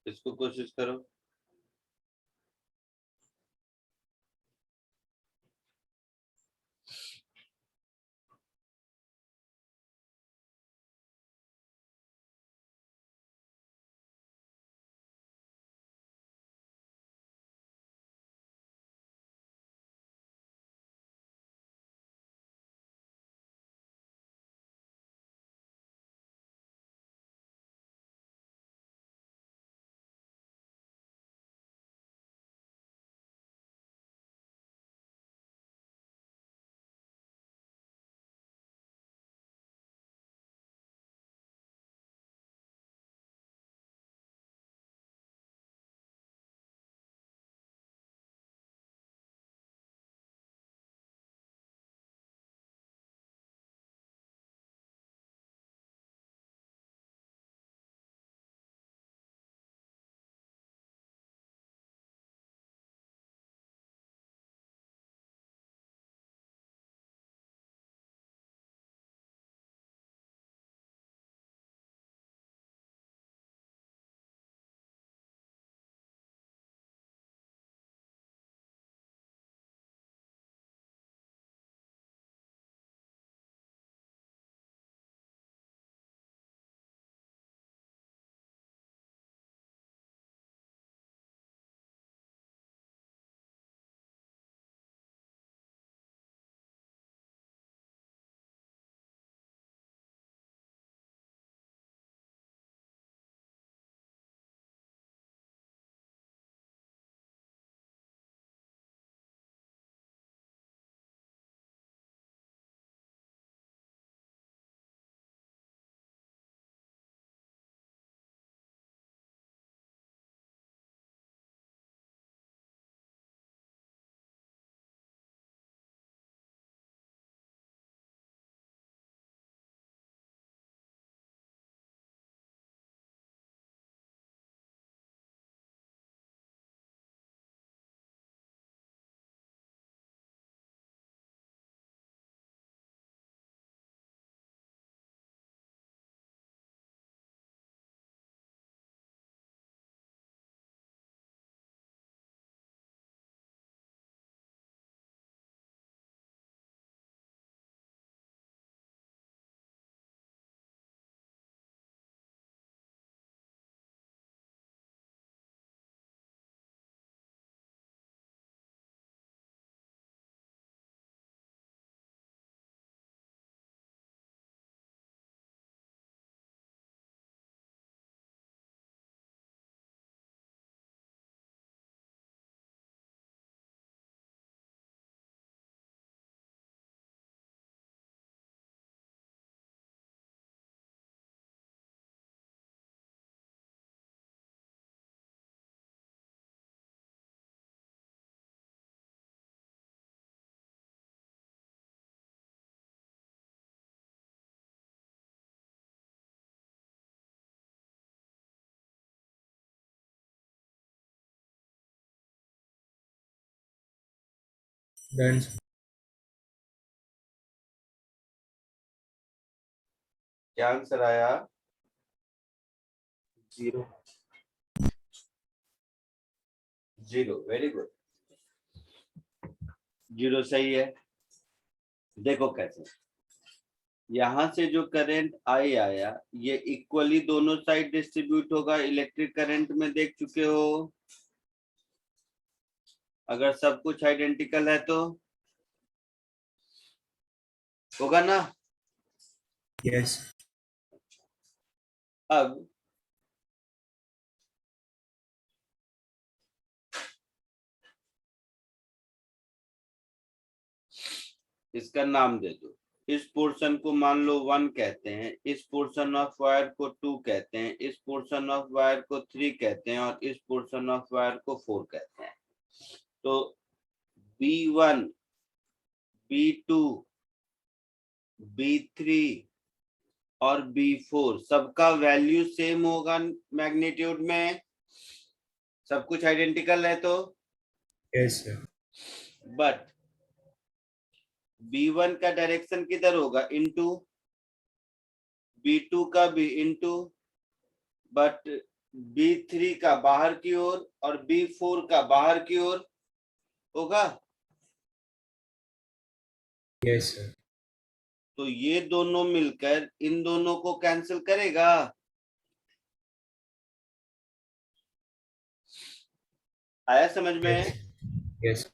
इसको कोशिश करो। Done, sir. क्या आंसर आया? 0. 0। वेरी गुड, 0 सही है। देखो कैसे, यहां से जो करंट आई आया ये इक्वली दोनों साइड डिस्ट्रीब्यूट होगा। इलेक्ट्रिक करंट में देख चुके हो, अगर सब कुछ आइडेंटिकल है तो होगा ना। Yes. अब इसका नाम दे दो। इस पोर्शन को मान लो 1 कहते हैं, इस पोर्शन ऑफ वायर को 2 कहते हैं, इस पोर्शन ऑफ वायर को 3 कहते हैं और इस पोर्शन ऑफ वायर को 4 कहते हैं। तो B1, B2, B3 और B4 सबका वैल्यू सेम होगा मैग्नीट्यूड में, सब कुछ आइडेंटिकल है तो। Yes, sir. बट B1 का डायरेक्शन किधर होगा? इनटू। B2 का भी इनटू, बट B3 का बाहर की ओर और B4 का बाहर की ओर होगा। Yes, sir. तो ये दोनों मिलकर इन दोनों को कैंसिल करेगा। आया समझ में? Yes.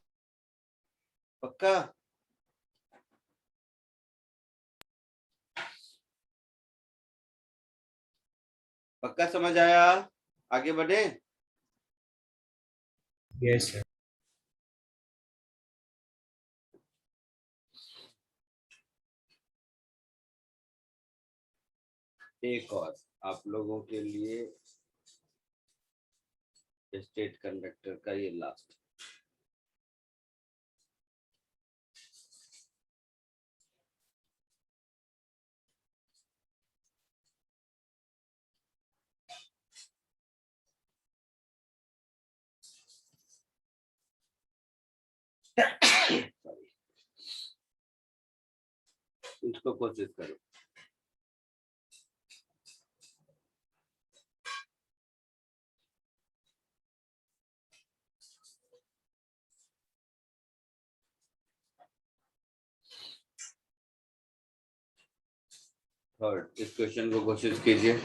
पक्का? पक्का समझ आया? आगे बढ़े। Yes, sir. एक और आप लोगों के लिए स्टेट कंडक्टर का ये लास्ट। इसको कोशिश करो। थर्ड, इस क्वेश्चन को कोशिश कीजिए।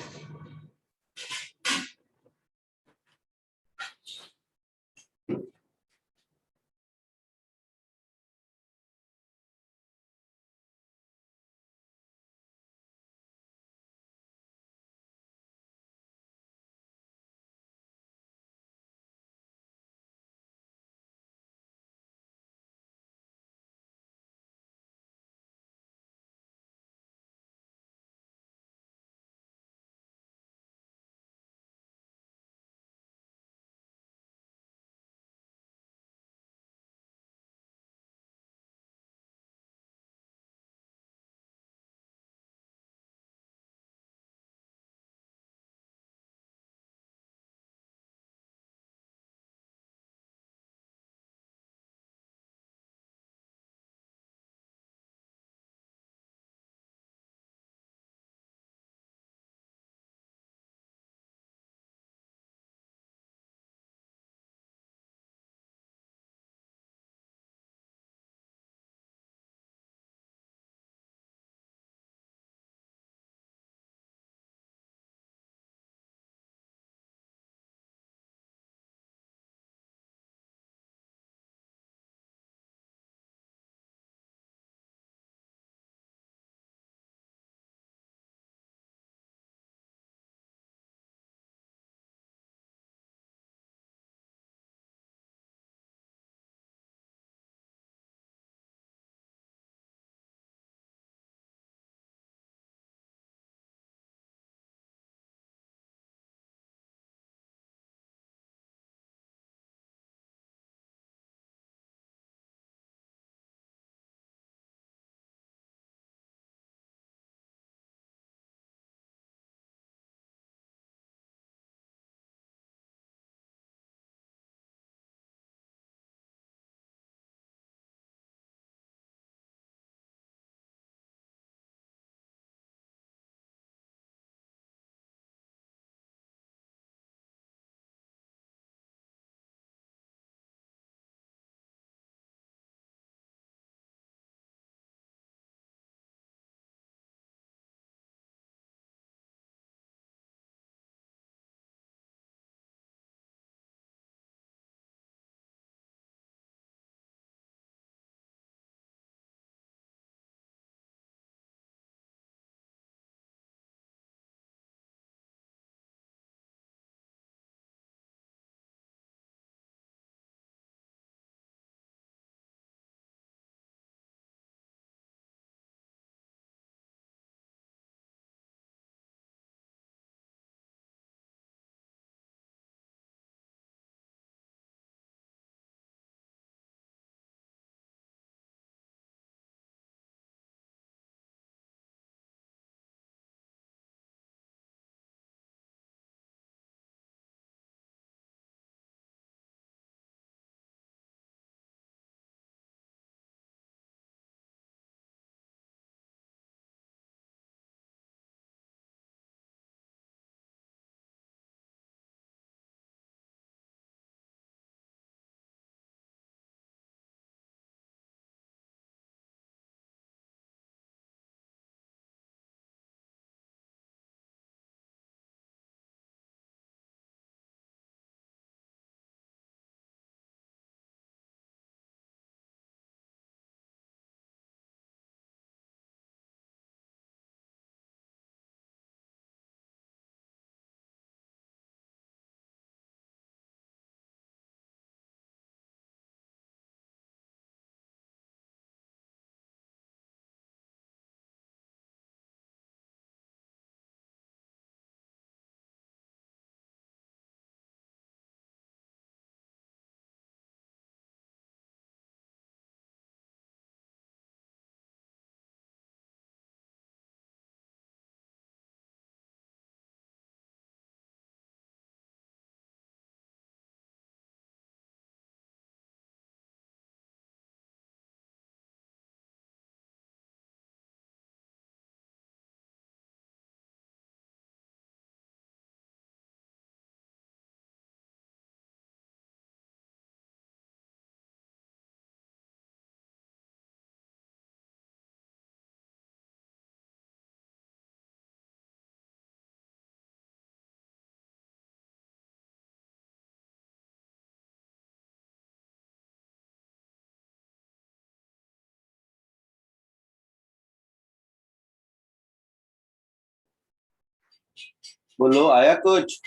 बोलो, आया कुछ?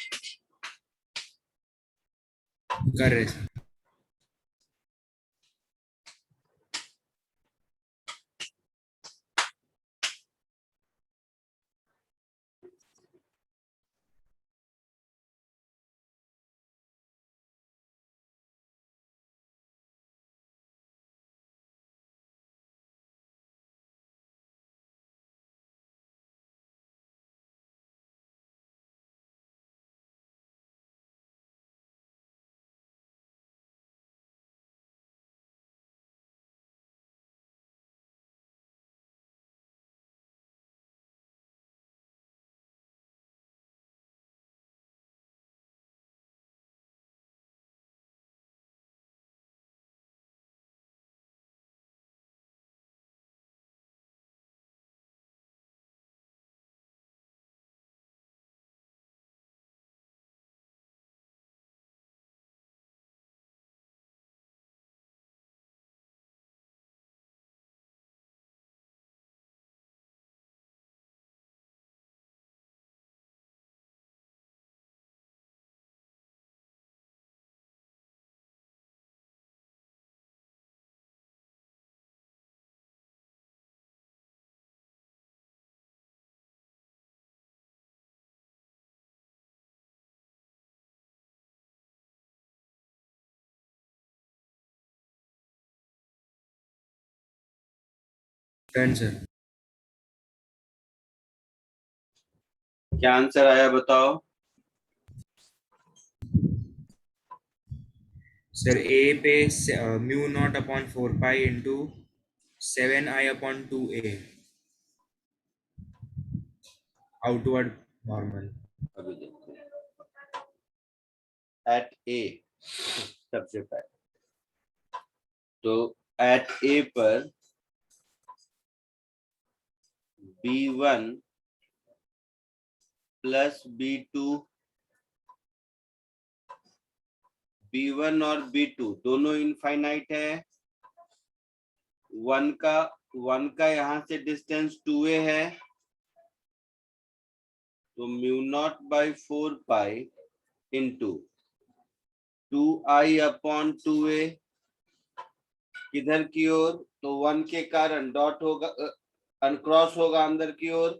कर रहे सर। Done sir. क्या आंसर आया बताओ? सर ए पे mu naught upon 4 pi into 7i upon 2a outward normal. अभी देखते हैं। एट ए सबसे पहले तो एट ए पर B1 प्लस B2, B1 और B2 दोनों इनफाइनाइट है। वन का यहां से डिस्टेंस 2a है, तो mu not by 4 pi into 2i upon 2a किधर की ओर, तो 1 के कारण डॉट होगा, अनक्रॉस होगा अंदर की ओर,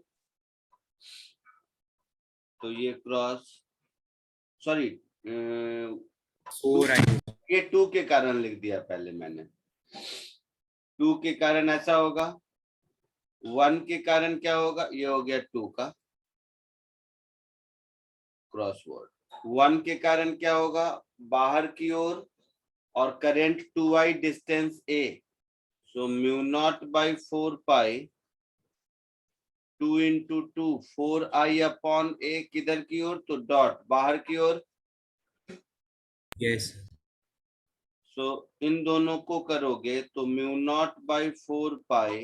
तो ये क्रॉस, सॉरी 4i। ये 2 के कारण लिख दिया पहले मैंने। 2 के कारण ऐसा होगा, 1 के कारण क्या होगा, ये हो गया 2 का क्रॉसवर्ड। 1 के कारण क्या होगा, बाहर की ओर, और current 2i distance a, so mu not by 4 pi 2 into 2 4i upon a किधर की ओर, तो डॉट बाहर की ओर। यस। सो इन दोनों को करोगे तो mu not by 4 pi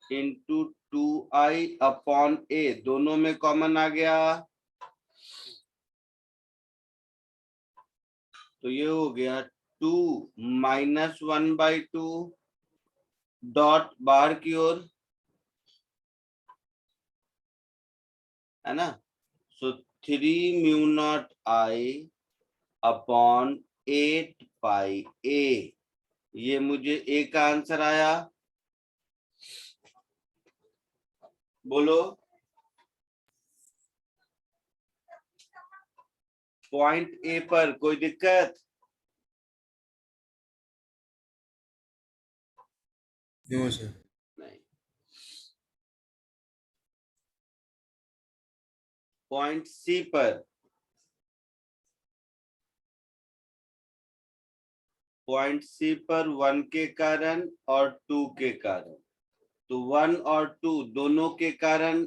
into 2i upon a दोनों में कॉमन आ गया, तो ये हो गया 2 माइनस 1/2 डॉट बाहर की ओर, है ना। सो 3 mu naught I upon 8 pi a, ये मुझे ए का आंसर आया। बोलो, पॉइंट ए पर कोई दिक्कत? No sir. नहीं। पॉइंट सी पर, पॉइंट सी पर 1 के कारण और 2 के कारण, तो 1 और 2 दोनों के कारण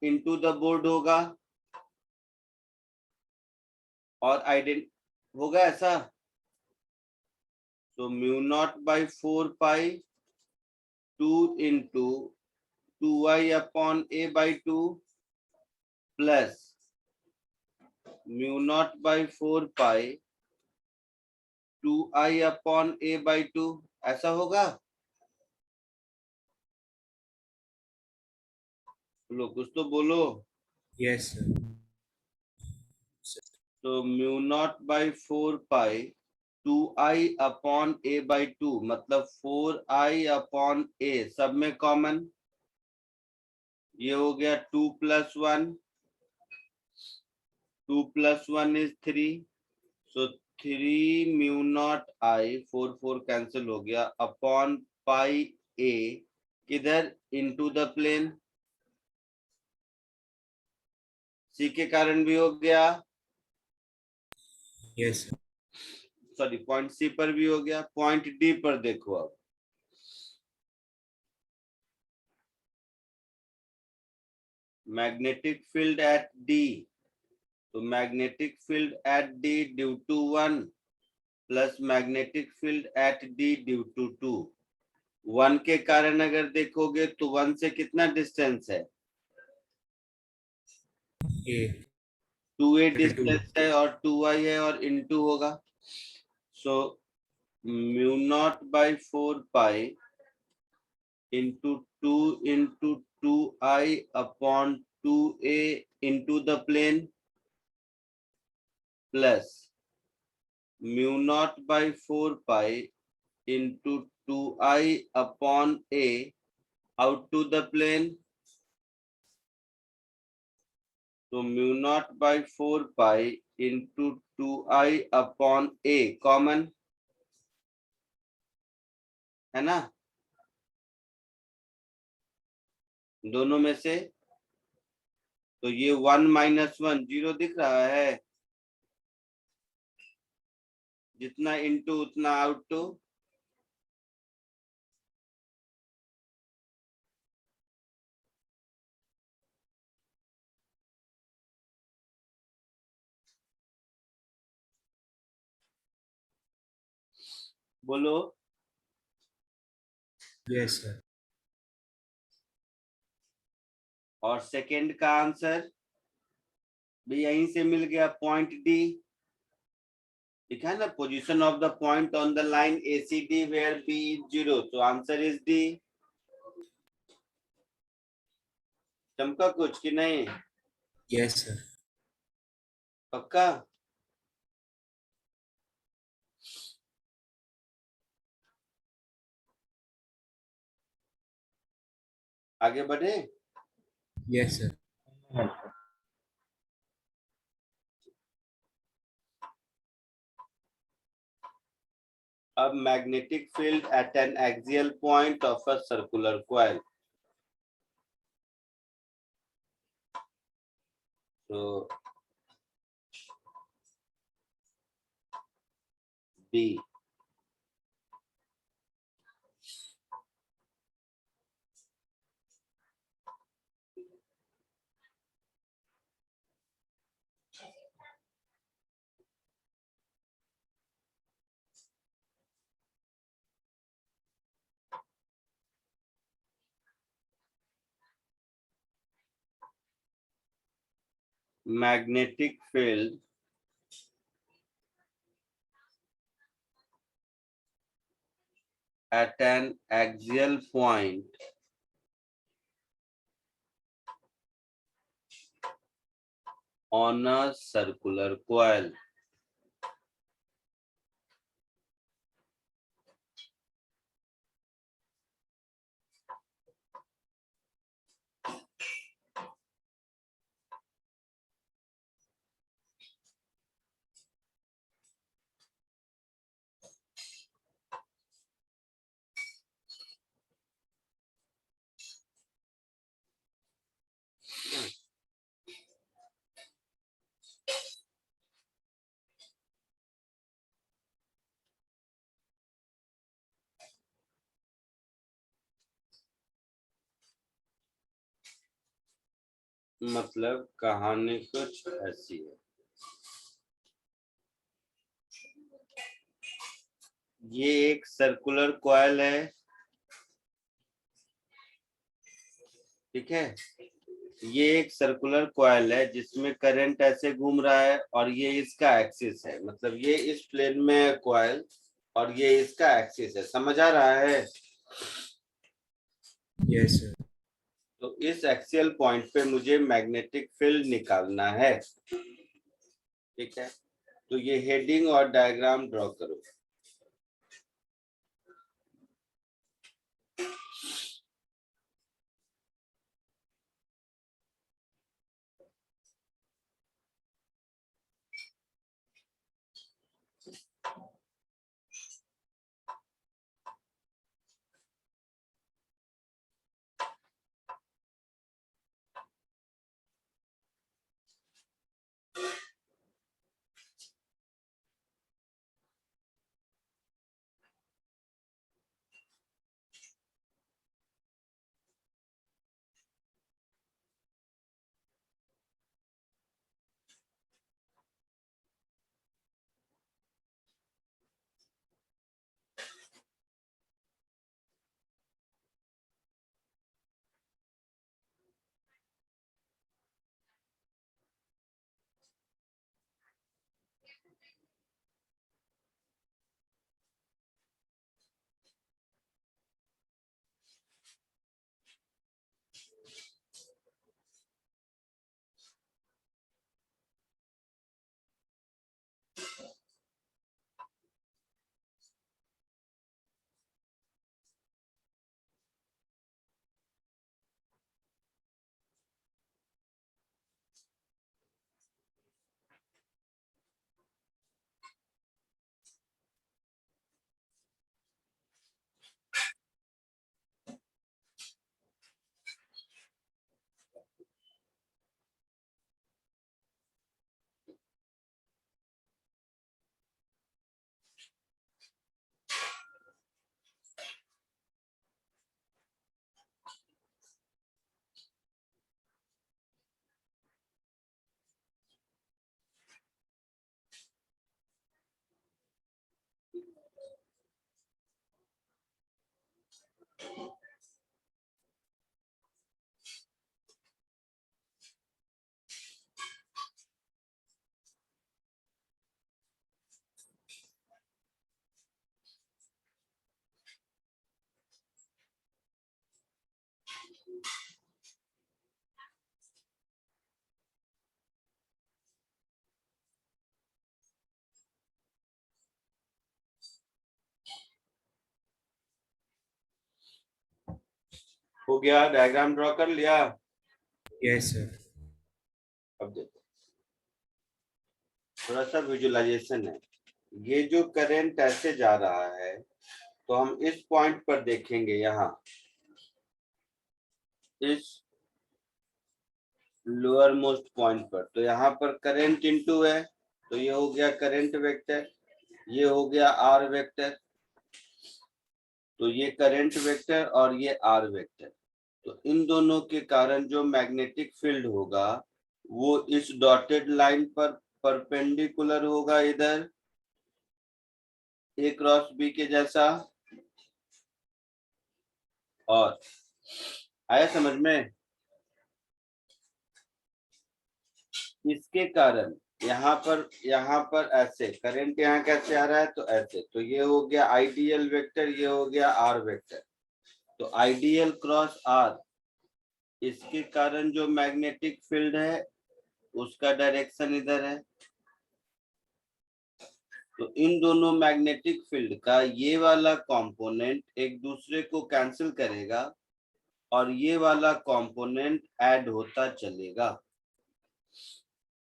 इनटू द बोर्ड होगा, और आइडेंट होगा ऐसा, तो mu not by 4 pi 2 into 2i upon a/2 plus mu not by 4 pi 2i upon a/2, ऐसा होगा। बोलो, कुछ तो बोलो। Yes, sir. तो mu not by 4 pi 2i upon a by 2, मतलब 4i अपॉन a, सब में कॉमन, ये हो गया 2 + 1, 2 + 1 is 3, so 3 mu naught i, 4 4 cancel हो गया, अपॉन पाई a, किधर, इनटू द प्लेन, सी के कारण भी हो गया, Yes, sir. Sorry point C पर भी हो गया। पॉइंट डी पर देखो, अब मैग्नेटिक फील्ड एट डी, तो magnetic field at D due to 1 plus magnetic field at D due to 2, 1 के कारण अगर देखोगे तो 1 से कितना डिस्टेंस है, A. 2a 32. डिस्टेंस है और 2i है और इनटू होगा, so mu not by 4 pi into 2 into 2i upon 2a into the plane plus mu not by 4 pi into 2i upon a out to the plane, तो mu not by 4 pi into 2i upon a common है ना, दोनों में से, तो ये 1 - 1 0 दिख रहा है, जितना इनटू उतना आउट टू, बोलो। Yes, sir. और सेकंड का आंसर भी यहीं से मिल गया, पॉइंट डी, ठीक है ना, position of the point on the line ACD where P is 0, तो आंसर इज डी। चमका कुछ कि नहीं, Yes, sir. पक्का? आगे बढ़े, Yes, sir. अब magnetic field eight N axial point of a circular coil, तो B, magnetic field at an axial point on a circular coil. मतलब कहानी कुछ ऐसी है, ये एक सर्कुलर कॉइल है, ठीक है, ये एक सर्कुलर कॉइल है जिसमें करंट ऐसे घूम रहा है और ये इसका एक्सिस है, मतलब ये इस प्लेन में कॉइल और ये इसका एक्सिस है, समझ आ रहा है? Yes, sir. तो इस एक्सियल पॉइंट पे मुझे मैग्नेटिक फील्ड निकालना है। ठीक है, तो ये हेडिंग और डायग्राम ड्रॉ करो। हो गया, डायग्राम ड्रॉ कर लिया। Yes sir. अब देखो, थोड़ा सा विजुअलाइजेशन है। ये जो करंट ऐसे जा रहा है, तो हम इस पॉइंट पर देखेंगे, यहाँ इस लोअर मोस्ट पॉइंट पर, तो यहाँ पर करंट इनटू है, तो ये हो गया करंट वेक्टर, ये हो गया आर वेक्टर, तो ये करंट वेक्टर और ये आर वेक्टर। तो इन दोनों के कारण जो मैग्नेटिक फील्ड होगा वो इस डॉटेड लाइन पर परपेंडिकुलर होगा, इधर ए क्रॉस बी के जैसा। और आया समझ में? इसके कारण यहाँ पर ऐसे करंट यहाँ कैसे आ रहा है, तो ऐसे, तो ये हो गया आइडियल वेक्टर, ये हो गया आर वेक्टर। तो आइडियल क्रॉस आर, इसके कारण जो मैग्नेटिक फील्ड है उसका डायरेक्शन इधर है। तो इन दोनों मैग्नेटिक फील्ड का ये वाला कंपोनेंट एक दूसरे को कैंसिल करेगा और ये वाला कंपोनेंट ऐड होता चलेगा।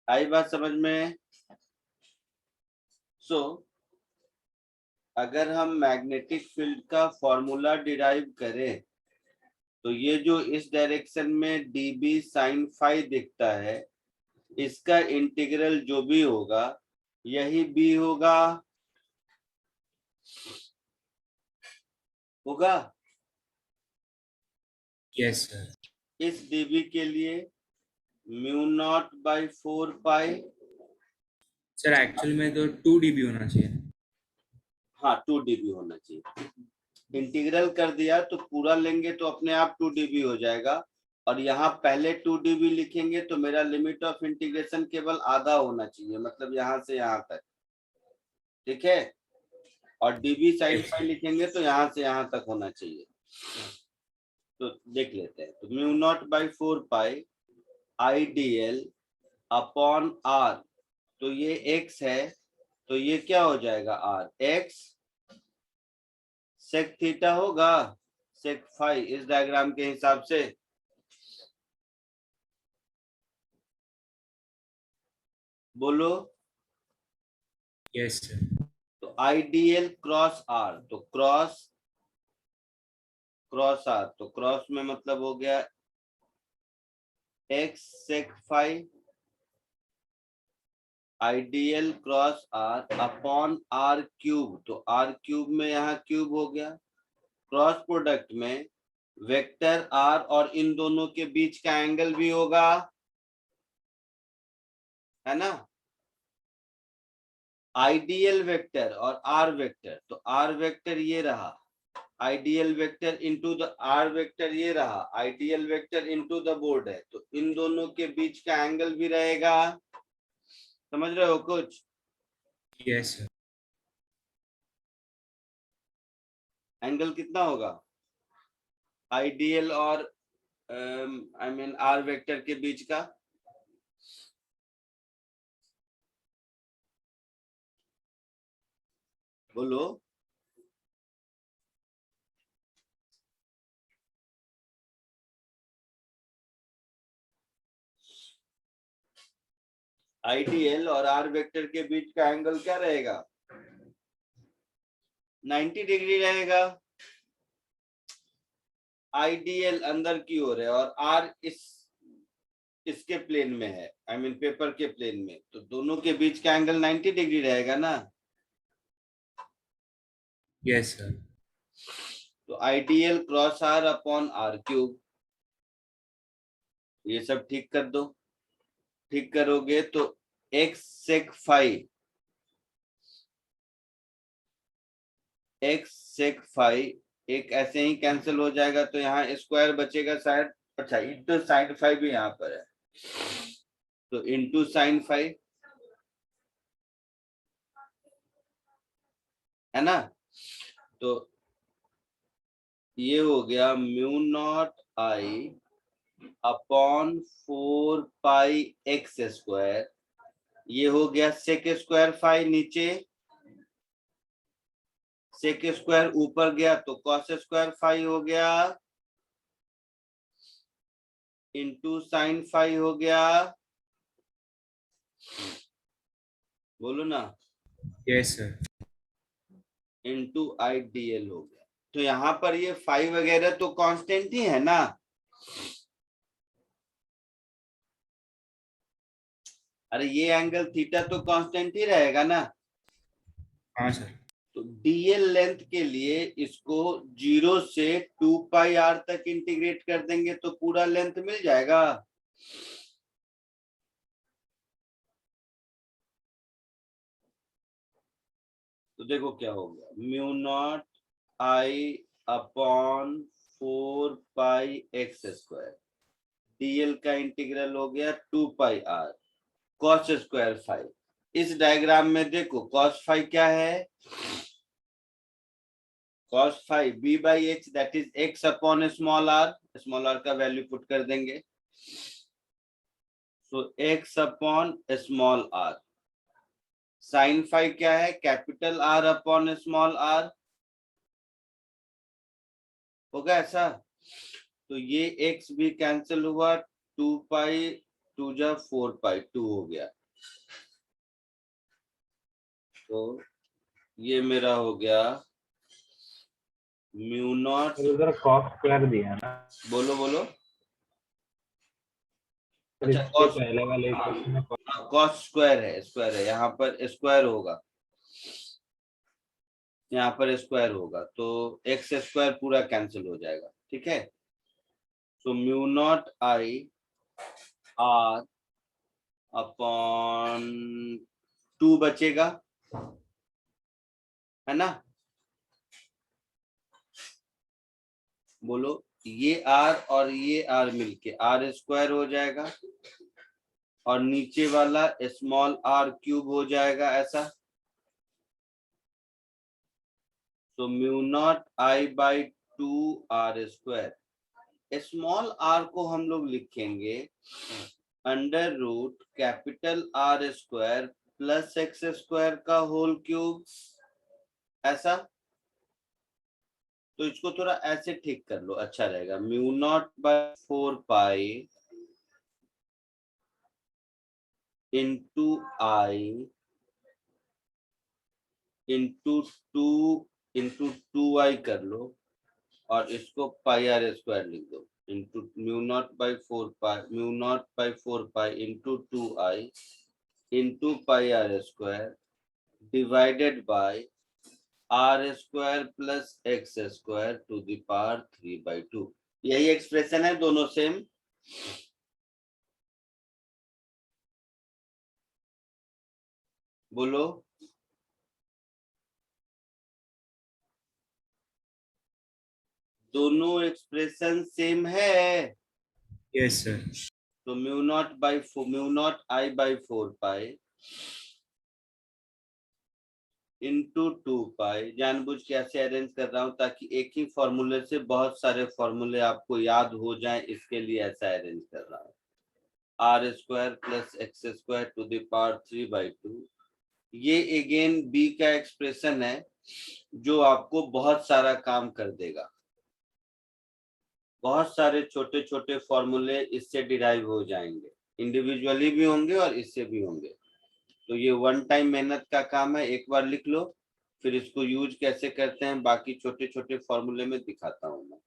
आई बात समझ में? सो अगर हम मैग्नेटिक फील्ड का फॉर्मूला डिराइव करें, तो ये जो इस डायरेक्शन में dB sin phi दिखता है, इसका इंटीग्रल जो भी होगा यही B होगा यस सर। इस dB के लिए mu naught by 4 pi. Sir actual में तो 2 dB होना चाहिए। हाँ 2 dB होना चाहिए। इंटीग्रल कर दिया तो पूरा लेंगे तो अपने आप 2 dB हो जाएगा, और यहाँ पहले 2 dB लिखेंगे तो मेरा लिमिट ऑफ इंटीग्रेशन केवल आधा होना चाहिए, मतलब यहाँ से यहाँ तक। ठीक है, और dB साइन फाई लिखेंगे तो यहाँ से यहाँ तक होना चाहिए। तो देख लेते हैं। तो mu not by 4 pi I D L upon R, तो ये x है, तो ये क्या हो जाएगा r, x सेक थीटा होगा सेक फाई इस डायग्राम के हिसाब से। बोलो। Yes, sir. तो आईडीएल क्रॉस आर, तो क्रॉस आर, तो क्रॉस में मतलब हो गया x sec phi IDL cross R upon are cube, तो आर क्यूब में यहाँ क्यूब हो गया, क्रॉस प्रोडक्ट में वेक्टर आर और इन दोनों के बीच का एंगल भी होगा, है ना। आइडियल वेक्टर और आर वेक्टर, तो आर वेक्टर ये रहा, IDL vector into the R vector ये रहा, IDL vector into the board है, तो इन दोनों के बीच का एंगल भी रहेगा। समझ रहे हो कुछ? Yes, sir. एंगल कितना होगा आइडियल और आई मीन आर वेक्टर के बीच का? बोलो। आइडियल और आर वेक्टर के बीच का एंगल क्या रहेगा? 90 डिग्री रहेगा। आइडियल अंदर की ओर है और आर इसके प्लेन में है, आई मीन पेपर के प्लेन में, तो दोनों के बीच का एंगल 90 डिग्री रहेगा ना। Yes, sir. तो IDL cross R upon are cube, ये सब ठीक कर दो। ठीक करोगे तो x sec phi, x sec phi एक ऐसे ही कैंसिल हो जाएगा, तो यहाँ स्क्वायर बचेगा शायद। अच्छा, इंटू साइन फाई भी यहाँ पर है, तो इंटू साइन फाई, है ना। तो ये हो गया mu naught I upon 4 pi x square, ये हो गया सेक स्क्वायर फाई, नीचे सेक स्क्वायर ऊपर गया तो कॉस स्क्वायर फाई हो गया, इंटू साइन फाई हो गया। बोलो ना। Yes, sir. इंटू आई डी एल हो गया। तो यहाँ पर ये फाई वगैरह तो कांस्टेंट ही है ना। अरे ये एंगल थीटा तो कांस्टेंट ही रहेगा ना। हाँ सर। तो डीएल लेंथ के लिए इसको 0 से 2 पाई आर तक इंटीग्रेट कर देंगे तो पूरा लेंथ मिल जाएगा। तो देखो क्या हो गया, mu naught I upon 4 pi x square, DL का इंटीग्रल हो गया 2 पाई आर कॉस स्क्वायर फाई। इस डायग्राम में देखो कॉस फाई क्या है, cos phi b by h, that is x upon small r का वैल्यू पुट कर देंगे, so x upon small r। sin phi क्या है, capital R upon small r, होगा ऐसा। तो ये x भी कैंसिल हुआ, 2 पाई 2 जा 4 पाई 2 हो गया, तो ये मेरा हो गया म्यू नॉट। उधर कॉस स्क्वायर दिया है ना। बोलो बोलो। और अच्छा, इसके पहले वाले इक्वेशन में कॉस स्क्वायर है, स्क्वायर है, यहाँ पर स्क्वायर होगा, यहाँ पर स्क्वायर होगा, तो एक्स स्क्वायर पूरा कैंसिल हो जाएगा, ठीक है। तो mu naught I R upon 2 बचेगा, है ना। बोलो, ये आर और ये आर मिलके आर स्क्वायर हो जाएगा और नीचे वाला स्मॉल आर क्यूब हो जाएगा ऐसा। तो mu naught I by 2 R square, small R को हम लोग लिखेंगे under root capital R square plus X square का होल क्यूब, ऐसा। तो इसको थोड़ा ऐसे ठीक कर लो, अच्छा रहेगा। Mu not by 4 pi into I into 2 कर लो, और इसको पाई आर स्क्वायर लिख दो, into mu not by 4 pi into 2 I into pi R square divided by R square plus X square to the power 3/2। यही एक्सप्रेशन है, दोनों सेम। बोलो। दोनों एक्सप्रेशन सेम है। yes sir, तो mu naught I by 4 pi into 2 pi, जानबूझ के ऐसे अरेंज कर रहा हूं ताकि एक ही फॉर्मूले से बहुत सारे फॉर्मूले आपको याद हो जाएं, इसके लिए ऐसा अरेंज कर रहा हूं। R square plus X square to the power 3/2। ये अगेन बी का एक्सप्रेशन है जो आपको बहुत सारा काम कर देगा। बहुत सारे छोटे छोटे फॉर्मूले इससे डिराइव हो जाएंगे, इंडिविजुअली भी होंगे और इससे भी होंगे। तो ये वन टाइम मेहनत का काम है, एक बार लिख लो, फिर इसको यूज कैसे करते हैं बाकी छोटे छोटे फॉर्मूले में दिखाता हूं मैं।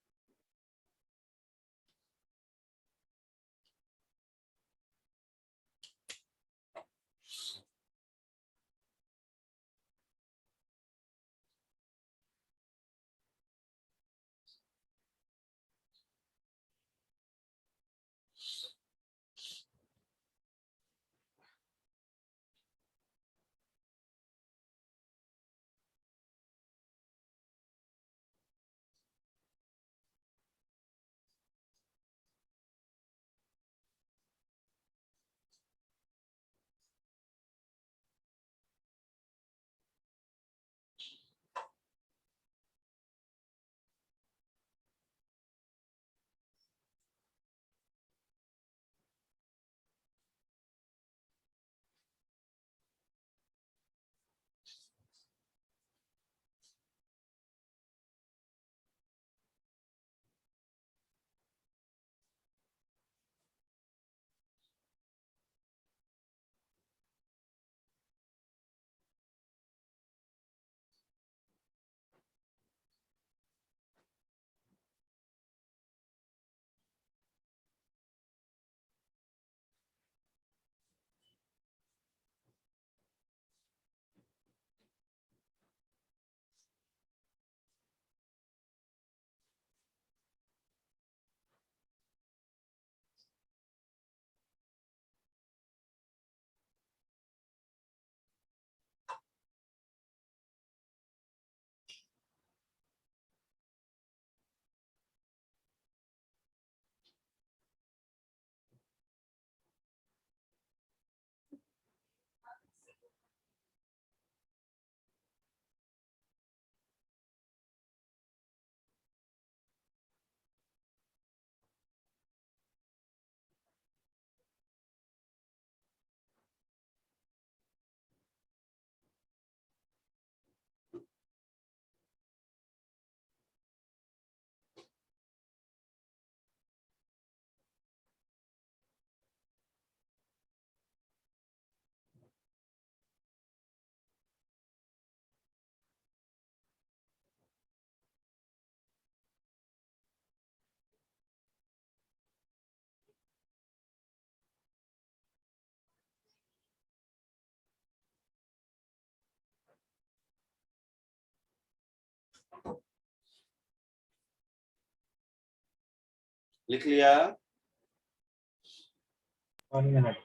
लिख लिया। 1 minute.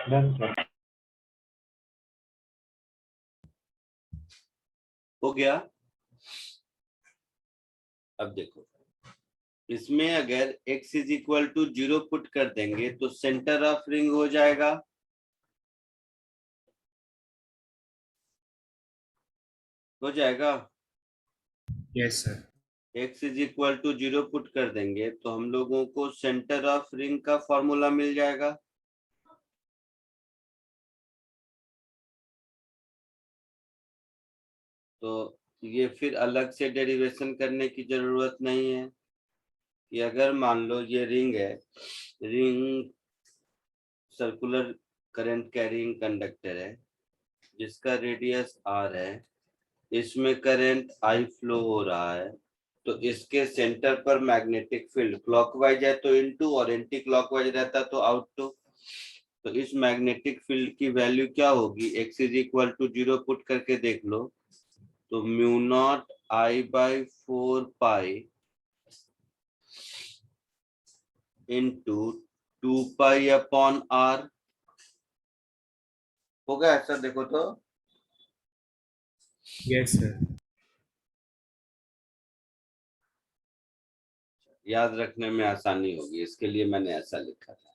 Done sir. हो गया। अब देखो, इसमें अगर x is equal to 0 put कर देंगे तो सेंटर ऑफ रिंग हो जाएगा। हो जाएगा। Yes sir. x is equal to 0 put कर देंगे तो हम लोगों को सेंटर ऑफ रिंग का फॉर्मूला मिल जाएगा। तो ये फिर अलग से डेरिवेशन करने की जरूरत नहीं है कि अगर मान लो ये रिंग है, ring circular current carrying conductor है जिसका रेडियस r है, इसमें करंट I फ्लो हो रहा है, तो इसके सेंटर पर मैग्नेटिक फील्ड क्लॉकवाइज है तो इनटू, और एंटी क्लॉकवाइज रहता तो आउट टू। तो इस मैग्नेटिक फील्ड की वैल्यू क्या होगी, x is equal to 0 put करके देख लो तो mu naught I by 4 pi into 2 pi upon r होगा। ऐसा देखो तो यस सर। याद रखने में आसानी होगी, इसके लिए मैंने ऐसा लिखा था।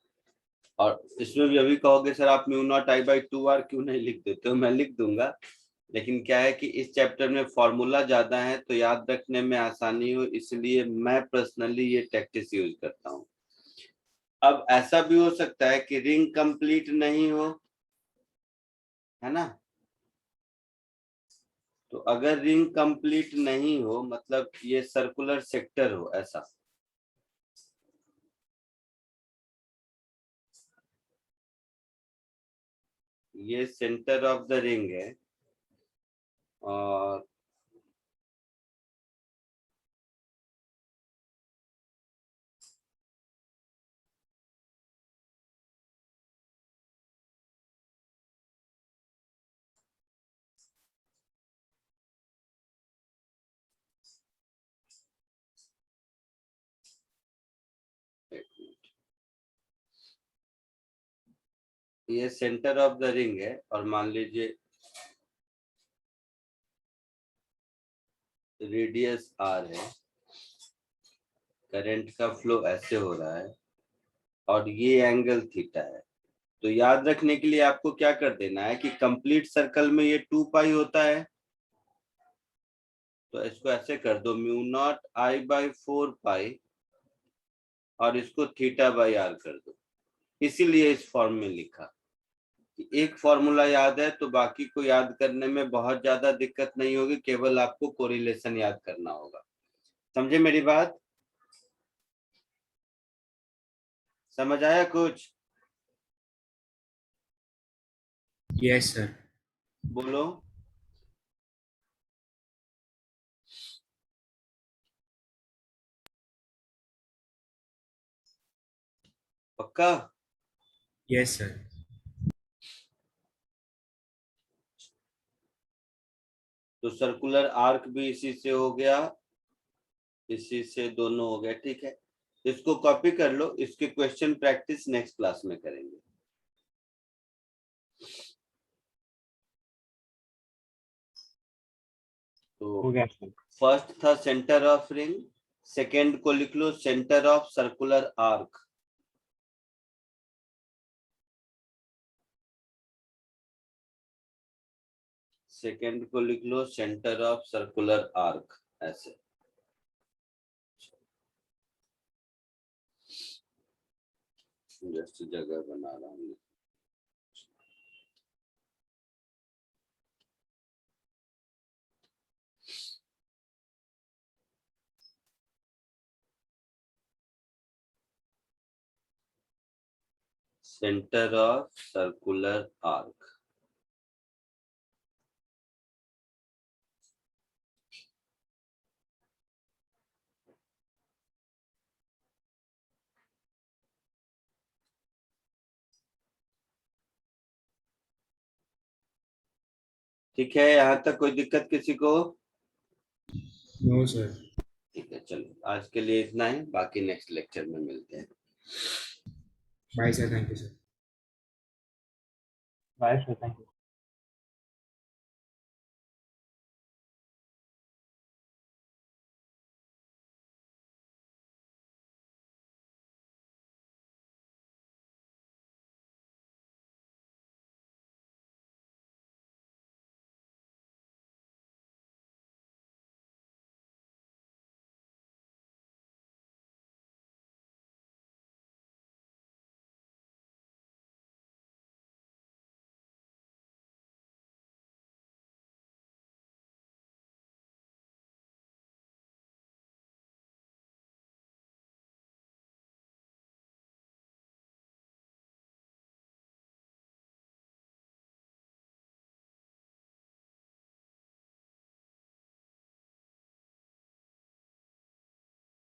और इसमें भी अभी कहोगे सर आप mu naught I by 2r क्यों नहीं लिख देते हो, मैं लिख दूंगा, लेकिन क्या है कि इस चैप्टर में फॉर्मूला ज्यादा है तो याद रखने में आसानी हो, इसलिए मैं पर्सनली ये टैक्टिस यूज करता हूँ। अब ऐसा भी हो सकता है कि रिंग कंप्लीट नहीं हो, है ना। तो अगर रिंग कंप्लीट नहीं हो मतलब ये सर्कुलर सेक्टर हो ऐसा, ये सेंटर ऑफ द रिंग है और ये सेंटर ऑफ द रिंग है और मान लीजिए रेडियस r है, करंट का फ्लो ऐसे हो रहा है और ये एंगल थीटा है। तो याद रखने के लिए आपको क्या कर देना है कि कंप्लीट सर्कल में ये 2 पाई होता है, तो इसको ऐसे कर दो म्यू नॉट I बाई 4 पाई और इसको थीटा बाई r कर दो। इसीलिए इस फॉर्म में लिखा कि एक फॉर्मूला याद है तो बाकी को याद करने में बहुत ज्यादा दिक्कत नहीं होगी, केवल आपको कोरिलेशन याद करना होगा। समझे मेरी बात, समझ आया कुछ? Yes sir. बोलो। पक्का? Yes sir. तो सर्कुलर आर्क भी इसी से हो गया, इसी से दोनों हो गए, ठीक है। इसको कॉपी कर लो, इसके क्वेश्चन प्रैक्टिस नेक्स्ट क्लास में करेंगे। हो तो गया सर। फर्स्ट था सेंटर ऑफ रिंग, सेकेंड को लिख लो centre of circular arc. Second को लिख लो सेंटर ऑफ सर्कुलर आर्क, ऐसे। जस्ट जगह बना रहा हूँ। Centre of circular arc. ठीक है, यहाँ तक कोई दिक्कत किसी को? No sir. ठीक है, चलो आज के लिए इतना ही, बाकी नेक्स्ट लेक्चर में मिलते हैं। Bye sir, thank you sir. Bye sir, thank you.